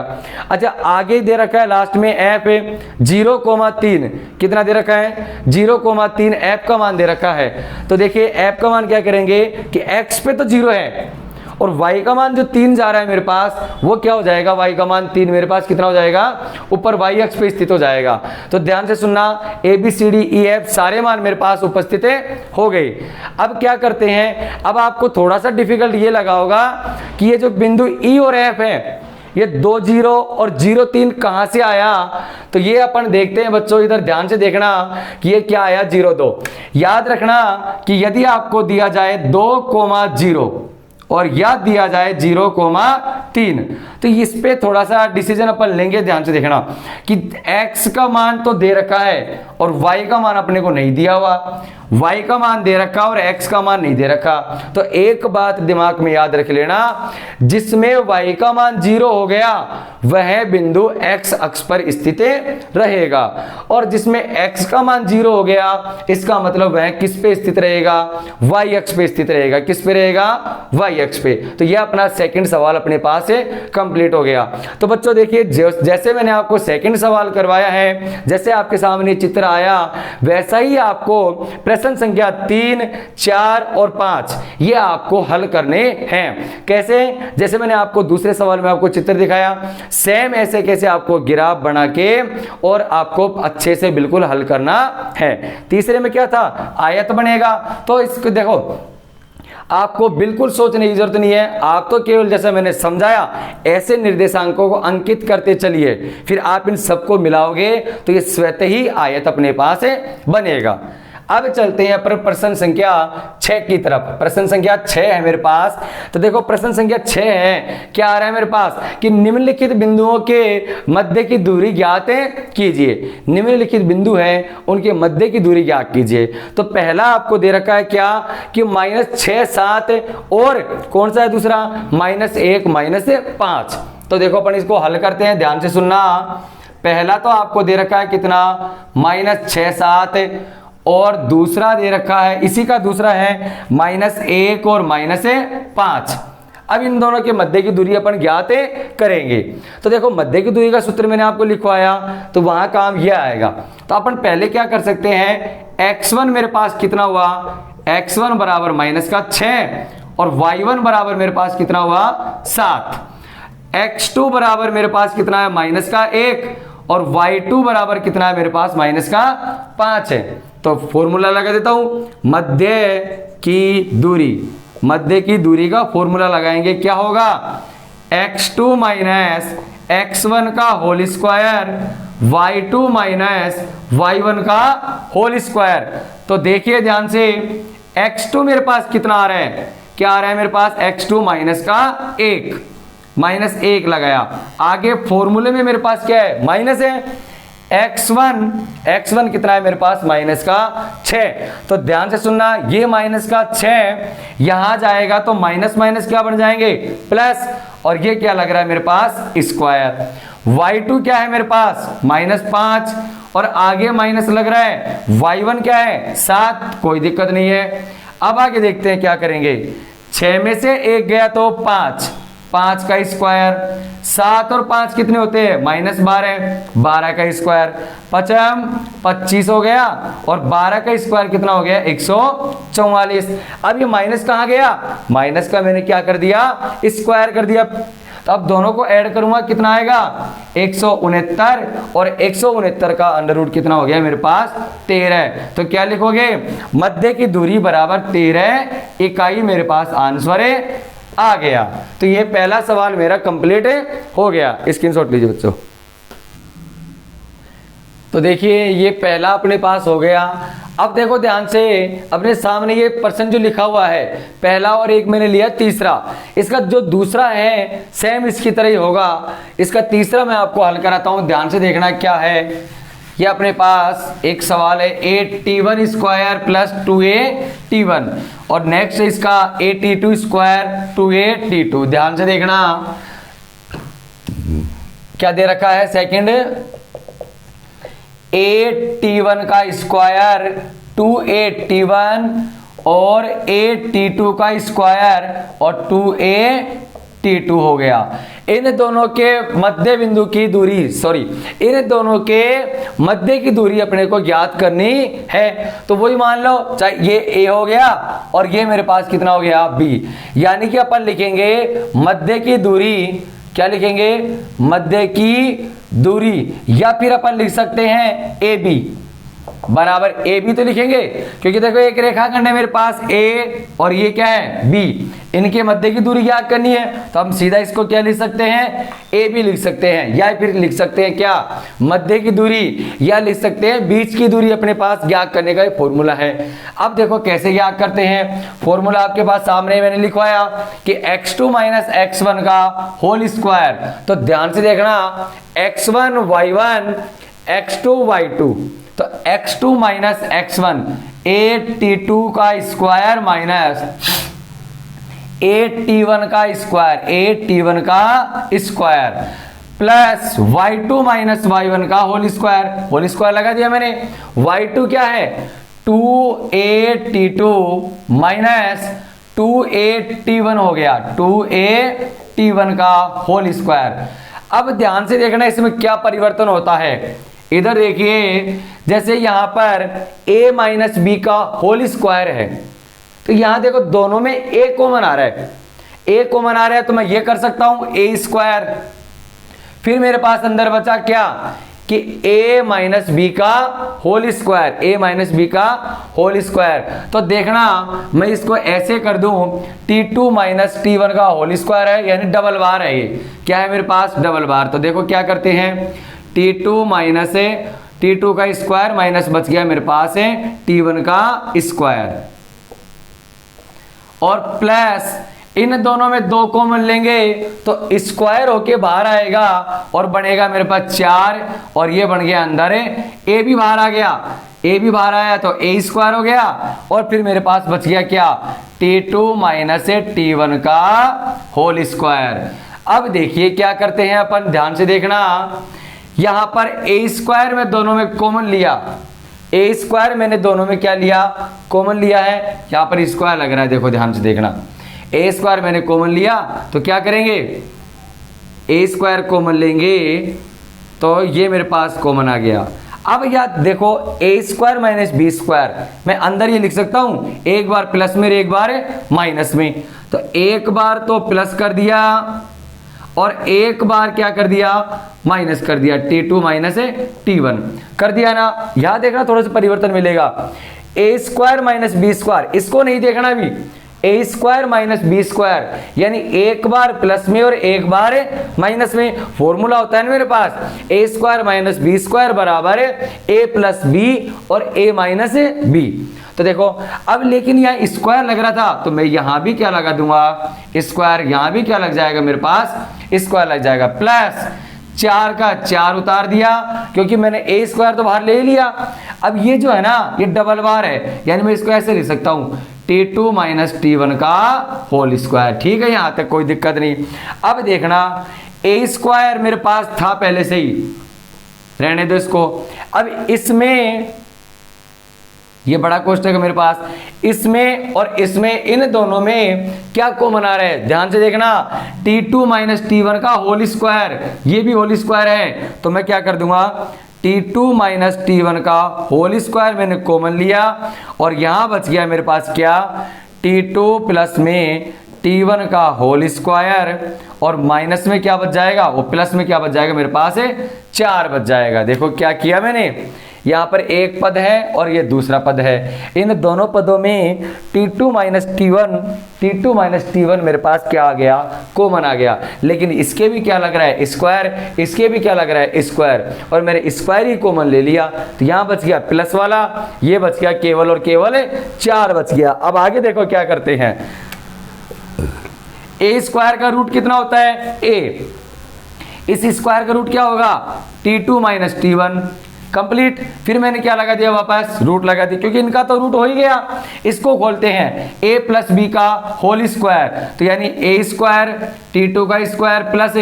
[SPEAKER 1] अच्छा, आगे दे रखा है लास्ट में f 0,3, कितना दे रखा है 0,3, f का मान दे रखा है। तो देखिए f का मान क्या करेंगे कि x पे तो 0 है और y का मान जो 3 जा रहा है मेरे पास, वो क्या हो जाएगा, y का मान 3 मेरे पास कितना हो जाएगा, ऊपर y अक्ष पे स्थित हो जाएगा। तो ध्यान से सुनना, a b c d e f सारे मान मेरे पास उपस्थित हो गए। अब क्या करते हैं, अब आपको थोड़ा सा डिफिकल्ट ये लगा होगा कि ये जो बिंदु e और f है, ये 2 0 और 0 3 कहां से आया, तो ये अपन देखते हैं बच्चों, इधर ध्यान से देखना कि ये क्या आया 0 2। याद रखना कि यदि आपको दिया जाए 2,0 और याद दिया जाए 0,3, तो इस पे थोड़ा सा डिसीजन अपन लेंगे। ध्यान से देखना कि x का मान तो दे रखा है और y का मान अपने को नहीं दिया हुआ, y का मान दे रखा और x का मान नहीं दे रखा। तो एक बात दिमाग में याद रख लेना, जिसमें y का मान 0 हो गया वह बिंदु x अक्ष पर स्थित रहेगा, और जिसमें x का मान 0 हो गया इसका मतलब वह किस पे स्थित रहेगा, y अक्ष पे स्थित रहेगा। किस पे रहेगा, y अक्ष पे। तो यह अपना सेकंड सवाल अपने पास से कंप्लीट हो गया। तो बच्चों देखिए, जैसे मैंने आपको सेकंड सवाल करवाया है, जैसे आपके सामने चित्र आया वैसा ही आपको प्रश्न संख्या 3, 4 और 5 ये आपको हल करने हैं। कैसे, जैसे मैंने आपको दूसरे सवाल में आपको चित्र दिखाया, सेम ऐसे कैसे आपको ग्राफ बना के और आपको अच्छे से बिल्कुल हल करना है। तीसरे में क्या था, आयत बनेगा। तो इसको देखो, आपको बिल्कुल सोचने की जरूरत नहीं है, आप तो केवल जैसा मैंने समझाया ऐसे निर्देशांकों को अंकित करते चलिए, फिर आप इन सबको मिलाओगे तो ये स्वतः ही आयत अपने पास बनेगा। अब चलते हैं पर प्रश्न संख्या 6 की तरफ। प्रश्न संख्या 6 है मेरे पास। तो देखो प्रश्न संख्या 6 है, क्या आ रहा है मेरे पास कि निम्नलिखित बिंदुओं के मध्य की दूरी ज्ञात कीजिए। निम्नलिखित बिंदु हैं, उनके मध्य की दूरी ज्ञात कीजिए। तो पहला आपको दे रखा है क्या कि -6 7 और कौन सा है दूसरा, -1 -5। तो देखो अपन इसको हल करते हैं, ध्यान से सुनना। पहला तो आपको दे रखा है कितना, -6 7 और दूसरा दे रखा है, इसी का दूसरा है -1 और -5। अब इन दोनों के मध्य की दूरी अपन ज्ञात करेंगे। तो देखो मध्य की दूरी का सूत्र मैंने आपको लिखवाया, तो वहां काम यह आएगा। तो अपन पहले क्या कर सकते हैं, x1 मेरे पास कितना हुआ, x1 बराबर -6 और y1 बराबर मेरे पास कितना हुआ 7। x2 बराबर मेरे पास कितना है -1 और y2 बराबर कितना है मेरे पास -5 है। तो फॉर्मूला लगा देता हूं, मध्य की दूरी, मध्य की दूरी का फॉर्मूला लगाएंगे, क्या होगा x2 - x1 का होल स्क्वायर y2 - y1 का होल स्क्वायर। तो देखिए ध्यान से, x2 मेरे पास कितना आ रहा है, क्या आ रहा है मेरे पास x2 -1 -1 लगाया। आगे फॉर्मूले में मेरे पास क्या है, माइनस है। x1 कितना है मेरे पास, माइनस का 6। तो ध्यान से सुनना, ये माइनस का 6 यहां जाएगा तो माइनस माइनस क्या बन जाएंगे, प्लस, और ये क्या लग रहा है मेरे पास, स्क्वायर। y2 क्या है मेरे पास, -5, और आगे माइनस लग रहा है। y1 क्या है, 7, कोई दिक्कत नहीं है। अब आगे देखते हैं क्या करेंगे। 6 में से 1 गया तो 5 का स्क्वायर, 7 और 5 कितने होते हैं, -12 का स्क्वायर, 5 25 हो गया, और 12 का स्क्वायर कितना हो गया, 144। अब ये माइनस कहाँ गया, माइनस का मैंने क्या कर दिया, स्क्वायर कर दिया। तो अब दोनों को ऐड करूंगा, कितना आएगा, 169, और 169 का अंडर रूट कितना हो गया मेरे पास, 13। तो क्या लिखोगे, मध्य की दूरी बराबर 13 इकाई मेरे पास आंसर आ गया। तो ये पहला सवाल मेरा कंप्लीट हो गया। स्क्रीनशॉट लीजिए बच्चों। तो देखिए ये पहला अपने पास हो गया। अब देखो ध्यान से, अपने सामने ये पर्सन जो लिखा हुआ है, पहला और एक मैंने लिया तीसरा, इसका जो दूसरा है सेम इसकी तरह ही होगा। इसका तीसरा मैं आपको हल कराता हूं, ध्यान से देखना क्या है। ये अपने पास एक सवाल है, 8t1 स्क्वायर प्लस 2at1, और नेक्स्ट इसका 8t2 स्क्वायर 2at2। ध्यान से देखना क्या दे रखा है, सेकंड 8t1 का स्क्वायर 2at1 और 8t2 का स्क्वायर और 2at2 हो गया। इन दोनों के मध्य बिंदु की दूरी, इन दोनों के मध्य की दूरी अपने को ज्ञात करनी है। तो वही मान लो, चाहे ये a हो गया और ये मेरे पास कितना हो गया, b, यानी कि अपन लिखेंगे मध्य की दूरी, क्या लिखेंगे, मध्य की दूरी, या फिर अपन लिख सकते हैं AB बराबर AB तो लिखेंगे, क्योंकि देखो एक रेखाखंड है मेरे पास A और ये क्या है B, इनके मध्य की दूरी ज्ञात करनी है। तो हम सीधा इसको क्या लिख सकते हैं, AB लिख सकते हैं, या फिर लिख सकते हैं क्या, मध्य की दूरी, या लिख सकते हैं बीच की दूरी अपने पास ज्ञात करने का फॉर्मूला है। अब देखो कैसे ज्ञात करते हैं, फॉर्मूला आपके पास सामने मैंने लिखवाया कि x2 - x1 का होल स्क्वायर। तो ध्यान से देखना, x1 y1 x2 y2, तो x2 - x1 8t2 का स्क्वायर माइनस 8t1 का स्क्वायर, 8t1 का स्क्वायर प्लस y2 - y1 का होल स्क्वायर लगा दिया मैंने। y2 क्या है, 2at2 माइनस 2at1 हो गया, 2at1 का होल स्क्वायर। अब ध्यान से देखना इसमें क्या परिवर्तन होता है। इधर देखिए, जैसे यहां पर a माइनस बी का होल स्क्वायर है, तो यहां देखो दोनों में a कॉमन आ रहा है, a कॉमन आ रहा है, तो मैं ये कर सकता हूं a स्क्वायर। फिर मेरे पास अंदर बचा क्या, कि a माइनस बी का whole square, a minus b का होल स्क्वायर। तो देखना मैं इसको ऐसे कर दूं, t2 - t1 का होल स्क्वायर है, यानी डबल बार है, ये क्या है मेरे पास, डबल बार। तो देखो क्या करते हैं, t2 माइनस t2 का स्क्वायर माइनस बच गया मेरे पास है t1 का स्क्वायर, और प्लस इन दोनों में 2 कॉमन लेंगे तो स्क्वायर होके बाहर आएगा और बनेगा मेरे पास 4, और ये बन गया अंदर है a भी बाहर आ गया, a भी बाहर आया तो a स्क्वायर हो गया, और फिर मेरे पास बच गया क्या, t2 - t1 का होल स्क्वायर। अब देखिए क्या करते हैं अपन, ध्यान से देखना, यहां पर a स्क्वायर में दोनों में कॉमन लिया, a स्क्वायर मैंने दोनों में क्या लिया, कॉमन लिया है। यहां पर स्क्वायर लग रहा है, देखो ध्यान से देखना, a स्क्वायर मैंने कॉमन लिया तो क्या करेंगे, a स्क्वायर कॉमन लेंगे तो ये मेरे पास कॉमन आ गया। अब याद देखो, a square minus b square, मैं अंदर ये लिख सकता हूं, एक बार प्लस में एक बार माइनस में। तो एक बार तो प्लस कर दिया और एक बार क्या कर दिया, माइनस कर दिया, t2 - t1 कर दिया ना। यहां देखना थोड़ा सा परिवर्तन मिलेगा, a square minus b square, इसको नहीं देखना भी, a square minus b square, यानी एक बार प्लस में और एक बार माइनस में। फॉर्मूला होता है ना मेरे पास, a square minus b square बराबर a प्लस बी और a माइनस बी। तो देखो अब लेकिन यहाँ स्क्वायर लग रहा था तो मैं यहाँ भी क्या लगा दूंगा स्क्वायर, यहाँ भी क्या लग जाएगा मेरे पास स्क्वायर लग जाएगा, प्लस 4 का 4 उतार दिया क्योंकि मैंने ए स्क्वायर तो बाहर ले लिया। अब ये जो है ना ये डबल बार है, यानी मैं इसको ऐसे लिख सकता हूं T2 माइनस T1 का होल स्क्वायर। ठीक है, यहां तक कोई दिक्कत नहीं। अब देखना ए स्क्वायर मेरे पास था पहले से ही, रहने दो इसको। अब इसमें ये बड़ा कोष्टक है मेरे पास, इसमें और इसमें इन दोनों में क्या कॉमन आ रहा है, ध्यान से देखना T2 माइनस T1 का होल स्क्वायर, ये भी होल स्क्वायर है तो मैं क्या कर दूंगा T2 माइनस T1 का होल स्क्वायर मैंने कॉमन लिया और यहां बच गया मेरे पास क्या T2 प्लस में T1 का होल स्क्वायर और माइनस में क्या बच जाएगा, वो प्लस में क्या बच जाएगा मेरे पास है 4 बच जाएगा। देखो क्या किया मैंने, यहाँ पर एक पद है और ये दूसरा पद है, इन दोनों पदों में T2 माइनस T1 मेरे पास क्या आ गया कॉमन आ गया। लेकिन इसके भी क्या लग रहा है स्क्वायर, इसके भी क्या लग रहा है स्क्वायर, और मैंने स्क्वायर ही कॉमन ले लिया तो यहाँ बच गया प्लस वाला, ये बच गया केवल और केवल 4 बच गया। अब आगे देखो क्या करते हैं, ए स्क्वायर का रूट कितना होता है ए, इस स्क्वायर का रूट क्या होगा T2 माइनस T1 कंप्लीट। फिर मैंने क्या लगा दिया वापस रूट लगा दिया क्योंकि इनका तो रूट हो ही गया। इसको खोलते हैं a प्लस बी का होल स्क्वायर, तो यानी ए स्क्वायर T2 का स्क्वायर प्लस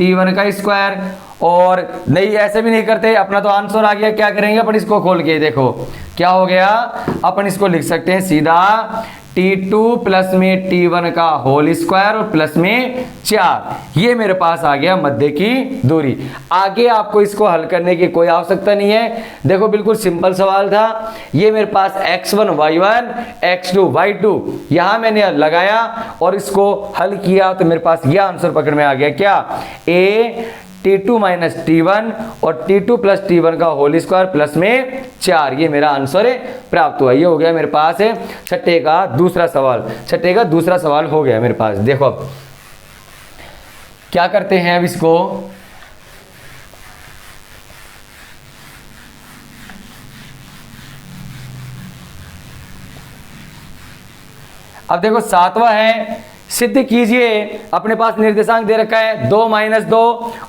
[SPEAKER 1] T1 का स्क्वायर, और नहीं ऐसे भी नहीं करते, अपना तो आंसर आ गया, क्या करेंगे अपन इसको खोल के देखो क्या हो गया, अपन इसको लिख सकते हैं सीधा T2 प्लस में T1 का होल स्क्वायर और प्लस में 4, ये मेरे पास आ गया मध्य की दूरी। आगे आपको इसको हल करने की कोई आवश्यकता नहीं है, देखो बिल्कुल सिंपल सवाल था। ये मेरे पास x1 y1 x2 y2 यहां मैंने लगाया और इसको हल किया तो मेरे पास यह आंसर पकड़ में आ गया क्या a T2 माइनस T1 और T2 प्लस T1 का होल स्क्वायर प्लस में 4, ये मेरा आंसर प्राप्त हुआ। ये हो गया मेरे पास है छठे का दूसरा सवाल हो गया मेरे पास। देखो अब क्या करते हैं, अब इसको अब देखो 7वां है, सिद्ध कीजिए। अपने पास निर्देशांक दे रखा है 2 माइनस 2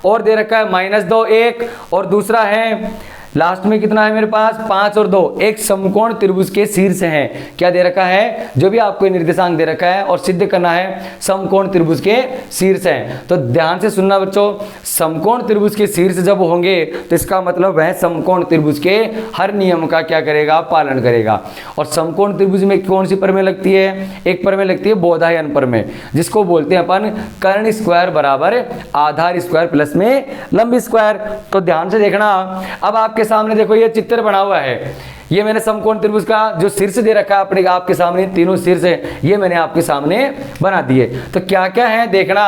[SPEAKER 1] और दे रखा है माइनस 2 1, और दूसरा है लास्ट में कितना है मेरे पास 5 और 2, एक समकोण त्रिभुज के शीर्ष हैं। क्या दे रखा है, जो भी आपको निर्देशांक दे रखा है और सिद्ध करना है समकोण त्रिभुज के शीर्ष हैं। तो ध्यान से सुनना बच्चों, समकोण त्रिभुज के शीर्ष जब होंगे तो इसका मतलब वह समकोण त्रिभुज के हर नियम का क्या करेगा पालन करेगा। और समकोण त्रिभुज में कौन सी प्रमेय लगती है, एक प्रमेय लगती है बोधायन प्रमेय, जिसको बोलते हैं अपन कर्ण स्क्वायर बराबर आधार स्क्वायर प्लस में लंब स्क्वायर। तो ध्यान से देखना, अब आपके सामने देखो ये चित्र बना हुआ है, ये मैंने समकोण त्रिभुज का जो शीर्ष दे रखा है अपने आपके सामने, तीनों शीर्ष है ये मैंने आपके सामने बना दिए। तो क्या क्या है देखना,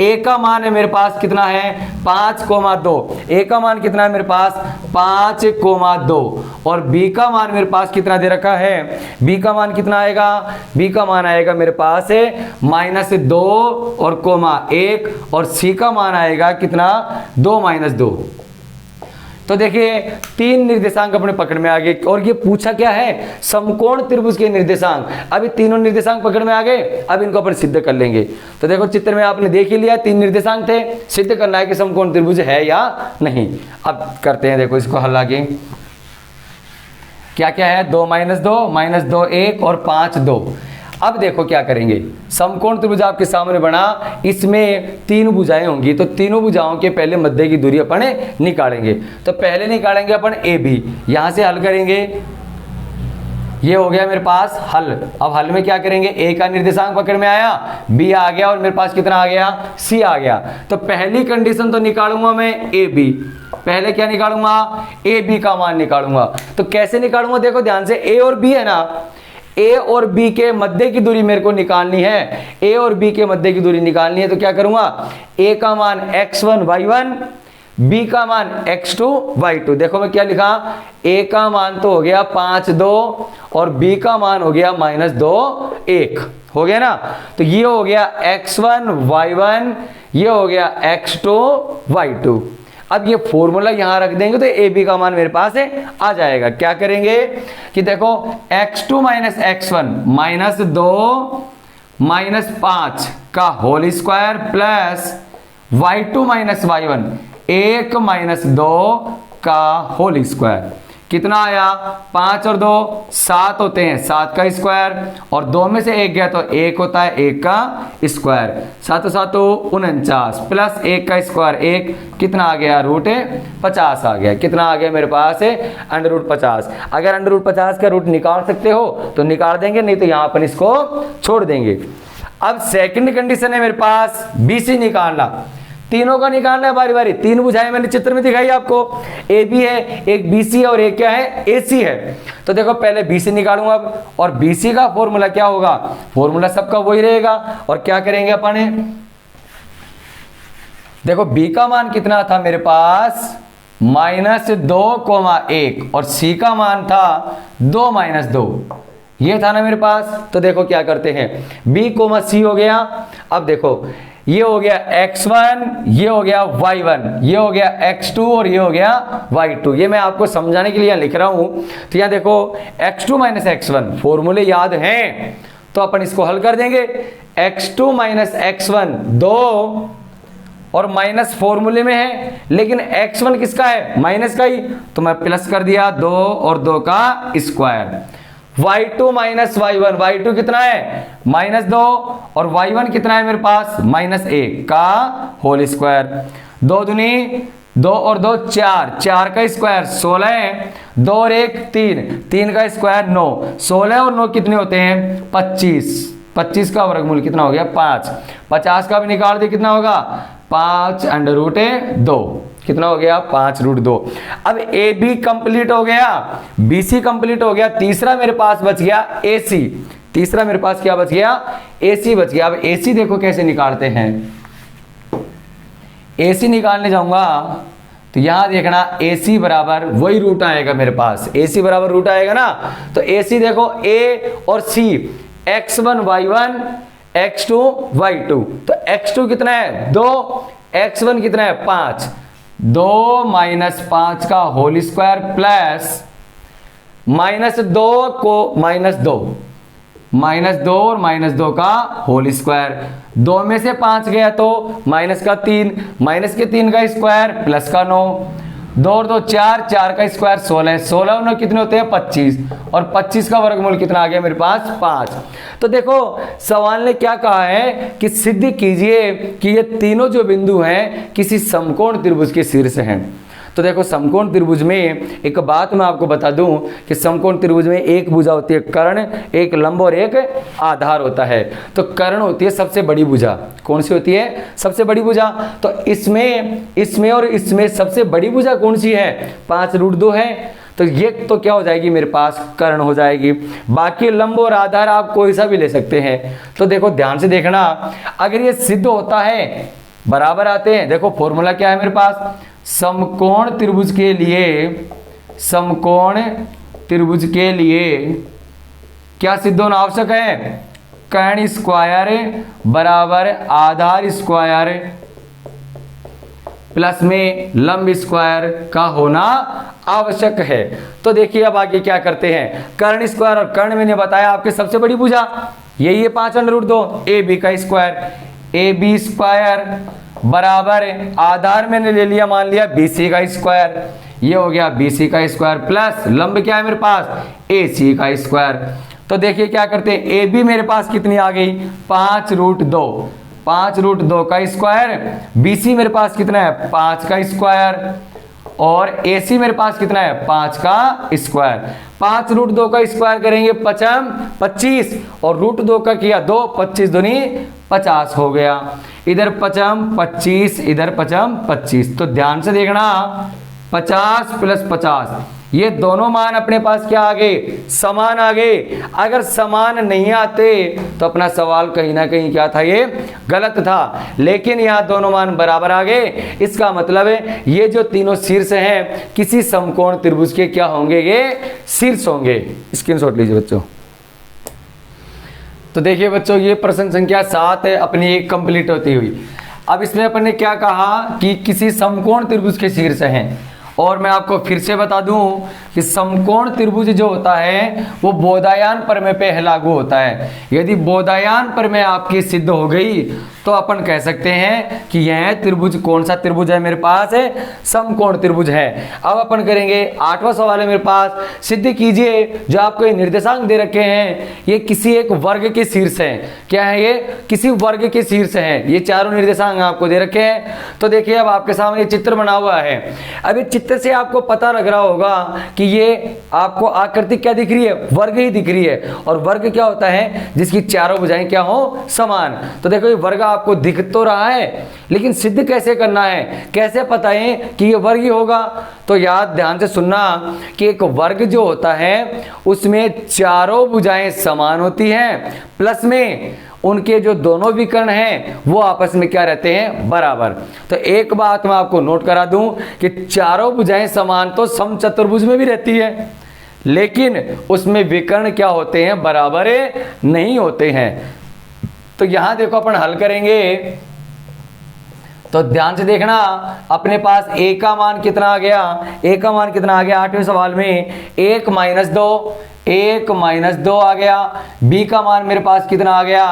[SPEAKER 1] a का मान है मेरे पास कितना है 5,2, a का मान कितना है मेरे पास 5,2, और b का मान मेरे पास कितना दे रखा है, b का मान कितना आएगा, b का मान आएगा मेरे पास है -2 और (1), और c का मान आएगा कितना 2 - 2। तो देखिए 3 निर्देशांक अपने पकड़ में आ गए, और ये पूछा क्या है समकोण त्रिभुज के निर्देशांक। अभी तीनों निर्देशांक पकड़ में आ गए, अब इनको अपन सिद्ध कर लेंगे। तो देखो चित्र में आपने देख ही लिया 3 निर्देशांक थे, सिद्ध करना है कि समकोण त्रिभुज है या नहीं। अब करते हैं, देखो इसको हल आगे क्या क्या है 2 - 2 1 और 5 2। अब देखो क्या करेंगे, समकोण त्रिभुज आपके सामने बना, इसमें 3 भुजाएं होंगी, तो तीनों भुजाओं के पहले मध्य की दूरी अपन निकालेंगे। तो पहले निकालेंगे अपन ए बी, यहां से हल करेंगे, ये हो गया मेरे पास हल। अब हल में क्या करेंगे, ए का निर्देशांक पकड़ में आया, बी आ गया और मेरे पास कितना आ गया सी आ गया। तो पहली कंडीशन तो निकालूंगा मैं ए बी, पहले क्या निकालूंगा ए बी का मान निकालूंगा। तो कैसे निकालूंगा, देखो ध्यान से, ए और बी है ना, ए और बी के मध्य की दूरी मेरे को निकालनी है, ए और बी के मध्य की दूरी निकालनी है। तो क्या करूंगा, ए का मान x1 y1, बी का मान x2 y2। देखो मैं क्या लिखा, ए का मान तो हो गया 5 2 और बी का मान हो गया -2 1, हो गया ना। तो ये हो गया x1 y1, ये हो गया x2 y2। अब ये फॉर्मूला यहां रख देंगे तो ए बी का मान मेरे पास है आ जाएगा। क्या करेंगे कि देखो x2 minus x1 minus 2 minus 5 का whole square plus y2 minus y1 1 minus 2 का होल स्क्वायर। कितना आया 5 और 2 7 होते हैं, 7 का स्क्वायर और 2 में से 1 गया तो 1 होता है 1 का स्क्वायर। 7 7 49 प्लस 1 का स्क्वायर 1 कितना आ गया रूट 50 आ गया। कितना आ गया मेरे पास है अंडर रूट 50। अगर अंडर रूट 50 का रूट निकाल सकते हो तो निकाल देंगे, नहीं तो यहां अपन इसको छोड़ देंगे। अब सेकंड कंडीशन है मेरे पास BC निकालना, तीनों का निकालना है बारी बारी। 3 बुझाएं मैंने चित्र में दिखाई आपको, ए बी है, एक BC है और एक क्या है AC है। तो देखो पहले BC निकालूंगा अब, और BC का फॉर्मूला क्या होगा, फॉर्मूला सबका वही रहेगा। और क्या करेंगे अपन, देखो B का मान कितना था मेरे पास -2,1 और C का मान था 2 - 2, ये था ना मेरे पास। तो देखो क्या करते हैं, B, C हो गया। अब देखो ये हो गया x1, ये हो गया y1, ये हो गया x2 और ये हो गया y2। ये मैं आपको समझाने के लिए लिख रहा हूं। तो यहां देखो x2 माइनस x1 फॉर्मूले याद हैं तो अपन इसको हल कर देंगे। x2 माइनस x1 2 और माइनस फॉर्मूले में है, लेकिन x1 किसका है माइनस का ही, तो मैं प्लस कर दिया 2 और 2 का square. y2 minus y1, y2 कितना है -2 और y1 कितना है मेरे पास -1 का होल स्क्वायर। 2 दूनी 2 और 2 4, 4 का स्क्वायर 16 है, 2 और 1 3, 3 का स्क्वायर 9, 16 और 9 कितने होते हैं 25, 25 का वर्गमूल कितना हो गया 5, 50 का भी निकाल दे कितना होगा 5 अंडर रूट 2, कितना हो गया 5 रूट 2। अब ए बी कंप्लीट हो गया, BC कंप्लीट हो गया, तीसरा मेरे पास बच गया AC। तीसरा मेरे पास क्या बच गया AC बच गया। अब AC देखो कैसे निकालते हैं, AC निकालने जाऊंगा तो यहां देखना AC बराबर वही रूट आएगा मेरे पास, AC बराबर रूट आएगा ना। तो AC देखो A और C x1 y1 x2 y2, तो x2 कितना है 2, x1 कितना है 5, 2 - 5 का होल स्क्वायर प्लस -2 को -2 और -2 का होल स्क्वायर। 2 में से 5 गया तो माइनस का 3, माइनस के 3 का स्क्वायर प्लस का 9, 2 और 2 4, 4 का स्क्वायर 16, 16 और 9 कितने होते हैं 25 और 25 का वर्गमूल कितना आ गया मेरे पास 5। तो देखो सवाल ने क्या कहा है कि सिद्ध कीजिए कि ये तीनों जो बिंदु हैं किसी समकोण त्रिभुज के शीर्ष हैं। तो देखो समकोण त्रिभुज में एक बात मैं आपको बता दूं कि समकोण त्रिभुज में एक भुजा होती है कर्ण, एक लंब और एक आधार होता है। तो कर्ण होती है सबसे बड़ी भुजा, कौन सी होती है सबसे बड़ी भुजा। तो इसमें और इसमें सबसे बड़ी भुजा कौन सी है 5 रूट 2 है। तो ये तो क्या हो जाएगी मेरे पास कर्ण हो जाएगी। बाकी लंब और आधार आप कोई सा भी ले सकते हैं। तो देखो ध्यान से देखना, अगर ये सिद्ध होता है बराबर आते हैं, देखो फॉर्मूला क्या है मेरे पास, समकोण त्रिभुज के लिए क्या सिद्ध होना आवश्यक है, कर्ण स्क्वायर बराबर आधार स्क्वायर प्लस में लंब स्क्वायर का होना आवश्यक है। तो देखिए अब आगे क्या करते हैं, कर्ण स्क्वायर और कर्ण मैंने बताया आपके सबसे बड़ी भुजा यही है 5 अंडर रूट 2, ए बी का स्क्वायर, ए बी स्क्वायर बराबर आधार मैंने ले लिया मान लिया BC का स्क्वायर, ये हो गया BC का स्क्वायर प्लस लंब क्या है मेरे पास AC का स्क्वायर। तो देखिए क्या करते हैं, AB मेरे पास कितनी आ गई 5 रूट 2, 5 रूट 2 का स्क्वायर, BC मेरे पास कितना है 5 का स्क्वायर और AC मेरे पास कितना है 5 का स्क्वायर। 5 रूट 2 का स्क्वायर करेंगे 25 और रूट 2 का किया 2, 25 दूनी 50 हो गया। इधर 25 इधर 25। तो ध्यान से देखना 50 प्लस 50 ये दोनों मान अपने पास क्या आ गए समान आ गए। अगर समान नहीं आते तो अपना सवाल कहीं ना कहीं क्या था ये गलत था, लेकिन यहाँ दोनों मान बराबर आ गए। इसका मतलब है ये जो तीनों शीर्ष हैं किसी समकोण त्रिभुज के क्या होंगे, ये शीर्ष होंगे। स्क्रीनशॉट लीजिए बच्चों। तो देखिए बच्चों ये प्रश्न संख्या 7 है अपनी एक कंप्लीट होती हुई। अब इसमें अपन ने क्या कहा कि किसी समकोण त्रिभुज के शीर्ष हैं, और मैं आपको फिर से बता दूं कि समकोण त्रिभुज जो होता है वो बोधायन प्रमेय पे लागू होता है। यदि बोधायन प्रमेय आपकी सिद्ध हो गई तो अपन कह सकते हैं कि यह त्रिभुज कौन सा त्रिभुज है मेरे पास है, समकोण त्रिभुज है। अब अपन करेंगे 8वां सवाल है मेरे पास, सिद्ध कीजिए जो आपको ये निर्देशांक दे रखे हैं ये किसी एक वर्ग के शीर्ष है। क्या है ये? किसी वर्ग के शीर्ष है। ये चारों निर्देशांक आपको दे रखे हैं। तो देखिए अब आपके सामने चित्र बना हुआ है। अब इस चित्र से आपको पता लग रहा होगा कि ये आपको आकृति क्या दिख रही है, वर्ग ही दिख रही है। और वर्ग क्या होता है? जिसकी चारों भुजाएं क्या हो, समान। तो देखो ये वर्ग आपको दिख तो रहा है, लेकिन सिद्ध कैसे करना है, कैसे पता है कि ये वर्ग ही होगा? तो याद ध्यान से सुनना कि एक वर्ग जो होता है उसमें चारों भुजाएं समान होती हैं, प्लस में उनके जो दोनों विकर्ण हैं वो आपस में क्या रहते हैं, बराबर। तो एक बात मैं आपको नोट करा दूं कि चारों भुजाएं समान तो समचतुर्भुज में भी रहती है, लेकिन उसमें विकर्ण क्या होते हैं, बराबर नहीं होते हैं। तो यहां देखो अपन हल करेंगे तो ध्यान से देखना, अपने पास a का मान कितना आ गया, a का मान कितना आ गया 8वें सवाल में 1 - 2, 1 - 2 आ गया। b का मान मेरे पास कितना आ गया,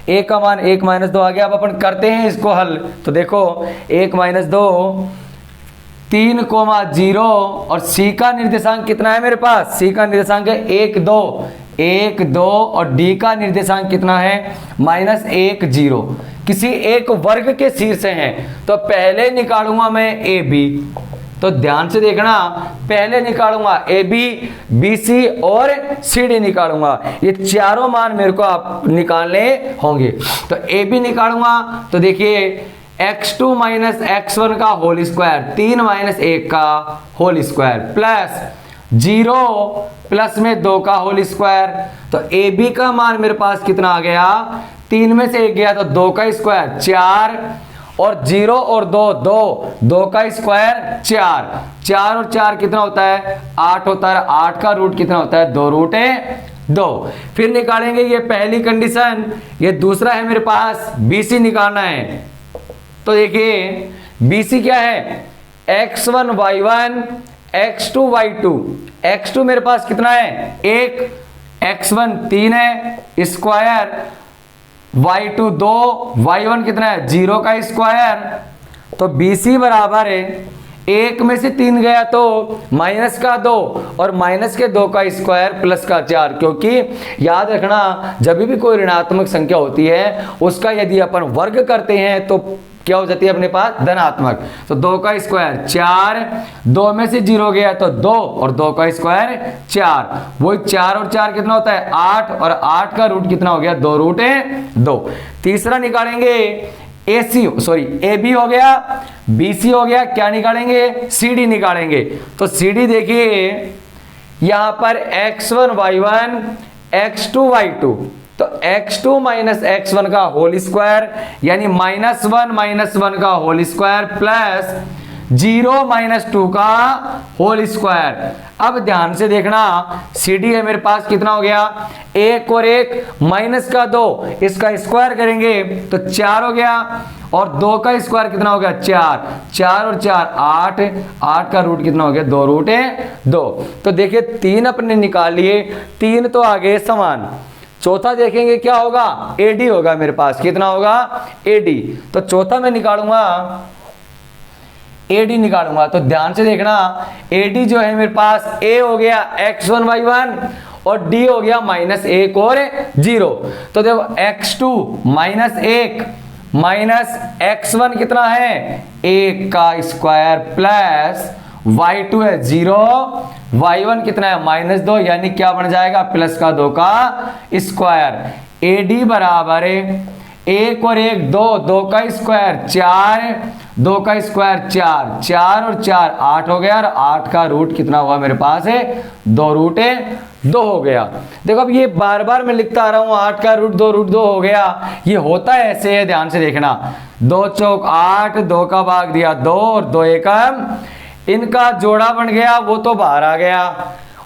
[SPEAKER 1] a का मान 1 - 2 आ गया। अब अपन करते हैं इसको हल। तो देखो 1 - 2 3,0 और c का निर्देशांक कितना है मेरे पास, c का निर्देशांक है 1 2 1 2 और d का निर्देशांक कितना है -1 0। किसी एक वर्ग के शीर्ष हैं तो पहले निकालूंगा मैं ए बी। तो ध्यान से देखना, पहले निकालूंगा ए बी, बी सी और सी डी निकालूंगा। ये चारों मान मेरे को आप निकालने होंगे। तो ए बी निकालूंगा तो देखिए x2 - x1 का होल स्क्वायर, 3 - 1 का होल स्क्वायर, प्लस 0 प्लस में 2 का होल स्क्वायर। तो ए बी का मान मेरे पास कितना आ गया, 3 में से 1 गया तो 2 का स्क्वायर 4 और 0 और 2 2 का स्क्वायर 4 4 और 4 कितना होता है 8 होता है। 8 का रूट कितना होता है 2√2। फिर निकालेंगे ये पहली कंडीशन। ये दूसरा है मेरे पास BC निकालना है। तो देखिए BC क्या है, x1 y1 x2 y2। x2 मेरे पास कितना है 1, x1 3 है स्क्वायर, y2 2, y1 कितना है 0 का स्क्वायर। तो BC बराबर है 1 में से 3 गया तो माइनस का 2 और माइनस के 2 का स्क्वायर प्लस का 4। क्योंकि याद रखना जब भी कोई ऋणात्मक संख्या होती है उसका यदि अपन वर्ग करते हैं तो क्या हो जाती है अपने पास धनात्मक। तो 2 का स्क्वायर 4, 2 में से 0 गया तो 2 और 2 का स्क्वायर 4। वही 4 और 4 कितना होता है 8 और 8 का रूट कितना हो गया 2√2। तीसरा निकालेंगे AB हो गया, BC हो गया। क्या निकालेंगे CD निकालेंगे। तो CD देखिए यहां पर x1 y1 x2 y2। तो x2 - x1 का होल स्क्वायर यानी -1 का होल स्क्वायर प्लस 0 - 2 का होल स्क्वायर। अब ध्यान से देखना CD है मेरे पास कितना हो गया 1 और 1 माइनस का 2, इसका स्क्वायर करेंगे तो 4 हो गया और 2 का स्क्वायर कितना हो गया 4, 4 और 4 8, 8 का रूट कितना हो गया 2√2। तो देखिए 3 अपने निकाल लिए, 3 तो आ गए समान। चौथा देखेंगे क्या होगा AD होगा मेरे पास, कितना होगा AD। तो चौथा मैं निकालूंगा AD निकालूंगा। तो ध्यान से देखना AD जो है मेरे पास A हो गया x1 y1 और D हो गया -1 और 0। तो देखो x2 -1 -x1 कितना है 1 का स्क्वायर प्लस y2 है 0, y1 कितना है -2 यानी क्या बन जाएगा प्लस का 2 का स्क्वायर। AD बराबर है 1 और 1 2, 2 का स्क्वायर 4, 2 का स्क्वायर 4, 4 और 4 8 हो गया और 8 का रूट कितना हुआ मेरे पास है 2√2 हो गया। देखो अब ये बार बार मैं लिखता आ रहा हूं 8 का रूट 2√2 हो गया। ये होता है ऐसे है, ध्यान से देखना 2 चौक 8, 2 का भाग दिया 2 और 2 एकम, इनका जोड़ा बन गया वो तो बाहर आ गया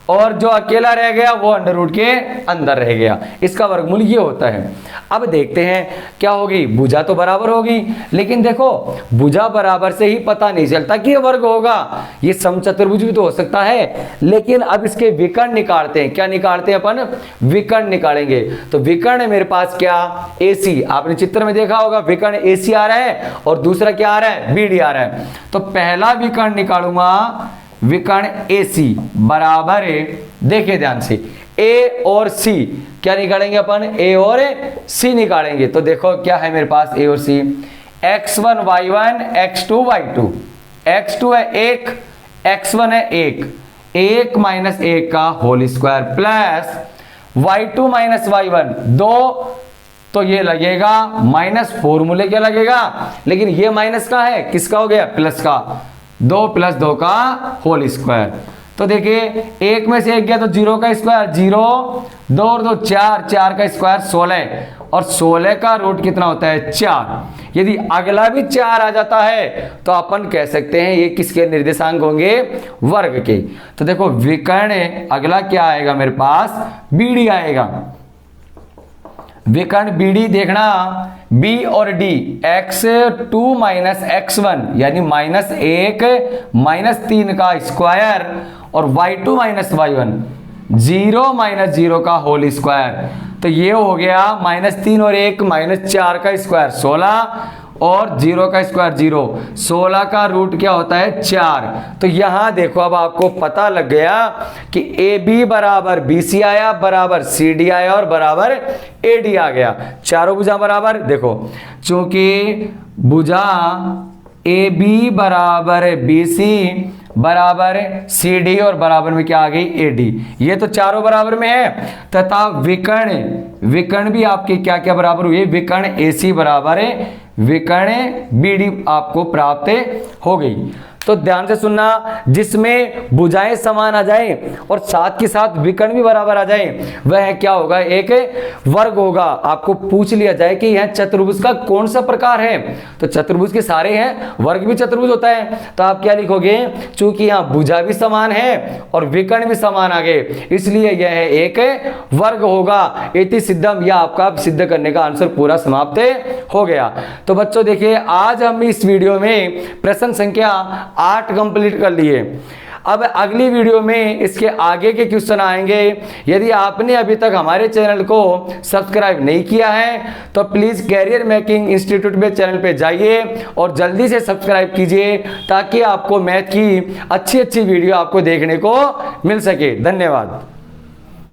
[SPEAKER 1] और जो अकेला रह गया वो अंडर रूट के अंदर रह गया। इसका वर्गमूल ये होता है। अब देखते हैं क्या होगी, भुजा तो बराबर होगी, लेकिन देखो भुजा बराबर से ही पता नहीं चलता कि ये वर्ग होगा, ये समचतुर्भुज भी तो हो सकता है। लेकिन अब इसके विकर्ण निकालते हैं। क्या निकालते हैं अपन, विकर्ण निकालेंगे। तो विकर्ण मेरे पास क्या, AC, आपने चित्र में देखा होगा विकर्ण AC आ रहा है और दूसरा क्या आ रहा है, BD आ रहा है। तो पहला विकर्ण निकालूंगा, विकर्ण AC बराबर है, देखिए ध्यान से, A और C, क्या निकालेंगे अपन, A और C निकालेंगे। तो देखो क्या है मेरे पास A और C, x1 y1 x2 y2, x2 है 1, x1 है 1 माइनस 1 का whole square plus y2 minus y1 2, तो ये लगेगा माइनस, फॉर्मूले क्या लगेगा, लेकिन ये माइनस का है, किसका हो गया, प्लस का, 2 प्लस 2 का होल स्क्वायर। तो देखिए 1 में से 1 गया तो 0 का स्क्वायर 0, 2 और 2 4, 4 का स्क्वायर 16, और 16 का रूट कितना होता है, 4। यदि अगला भी 4 आ जाता है तो अपन कह सकते हैं ये किसके निर्देशांक होंगे, वर्ग के। तो देखो विकर्ण अगला क्या आएगा मेरे पास, BD आएगा। विकर्ण BD देखना, B और D, x2 माइनस x1 यानी -1 -3 का स्क्वायर, और y2 माइनस y1 0 माइनस 0 का होल स्क्वायर। तो ये हो गया -3 और 1 -4 का स्क्वायर 16, और 0 का स्क्वायर 0, 16 का रूट क्या होता है, 4। तो यहां देखो अब आपको पता लग गया कि AB बराबर BC आया, बराबर CD आया, और बराबर AD आ गया। चारों भुजा बराबर, देखो चूंकि भुजा AB बराबर BC बराबर CD और बराबर में क्या आ गई, AD, ये तो चारों बराबर में है। तथा विकर्ण भी आपके क्या क्या बराबर हुए, विकर्ण AC बराबर है विकर्ण BD आपको प्राप्त हो गई। तो ध्यान से सुनना, जिसमें भुजाएं समान आ जाए और साथ के साथ विकर्ण भी बराबर आ जाए, वह क्या होगा, एक वर्ग होगा। आपको पूछ लिया जाए कि यह चतुर्भुज का कौन सा प्रकार है, तो चतुर्भुज के सारे हैं, वर्ग भी चतुर्भुज होता है। तो आप क्या लिखोगे, चूंकि यहाँ भुजा भी समान है और विकर्ण भी समान आ गए, इसलिए यह एक वर्ग होगा। इति सिद्धम, यह आपका सिद्ध करने का आंसर पूरा समाप्त हो गया। तो बच्चों देखिए, आज हम इस वीडियो में प्रश्न संख्या 8 कंप्लीट कर लिए। अब अगली वीडियो में इसके आगे के क्वेश्चन आएंगे। यदि आपने अभी तक हमारे चैनल को सब्सक्राइब नहीं किया है तो प्लीज कैरियर मेकिंग इंस्टीट्यूट में चैनल पे जाइए और जल्दी से सब्सक्राइब कीजिए, ताकि आपको मैथ की अच्छी वीडियो आपको देखने को मिल सके। धन्यवाद।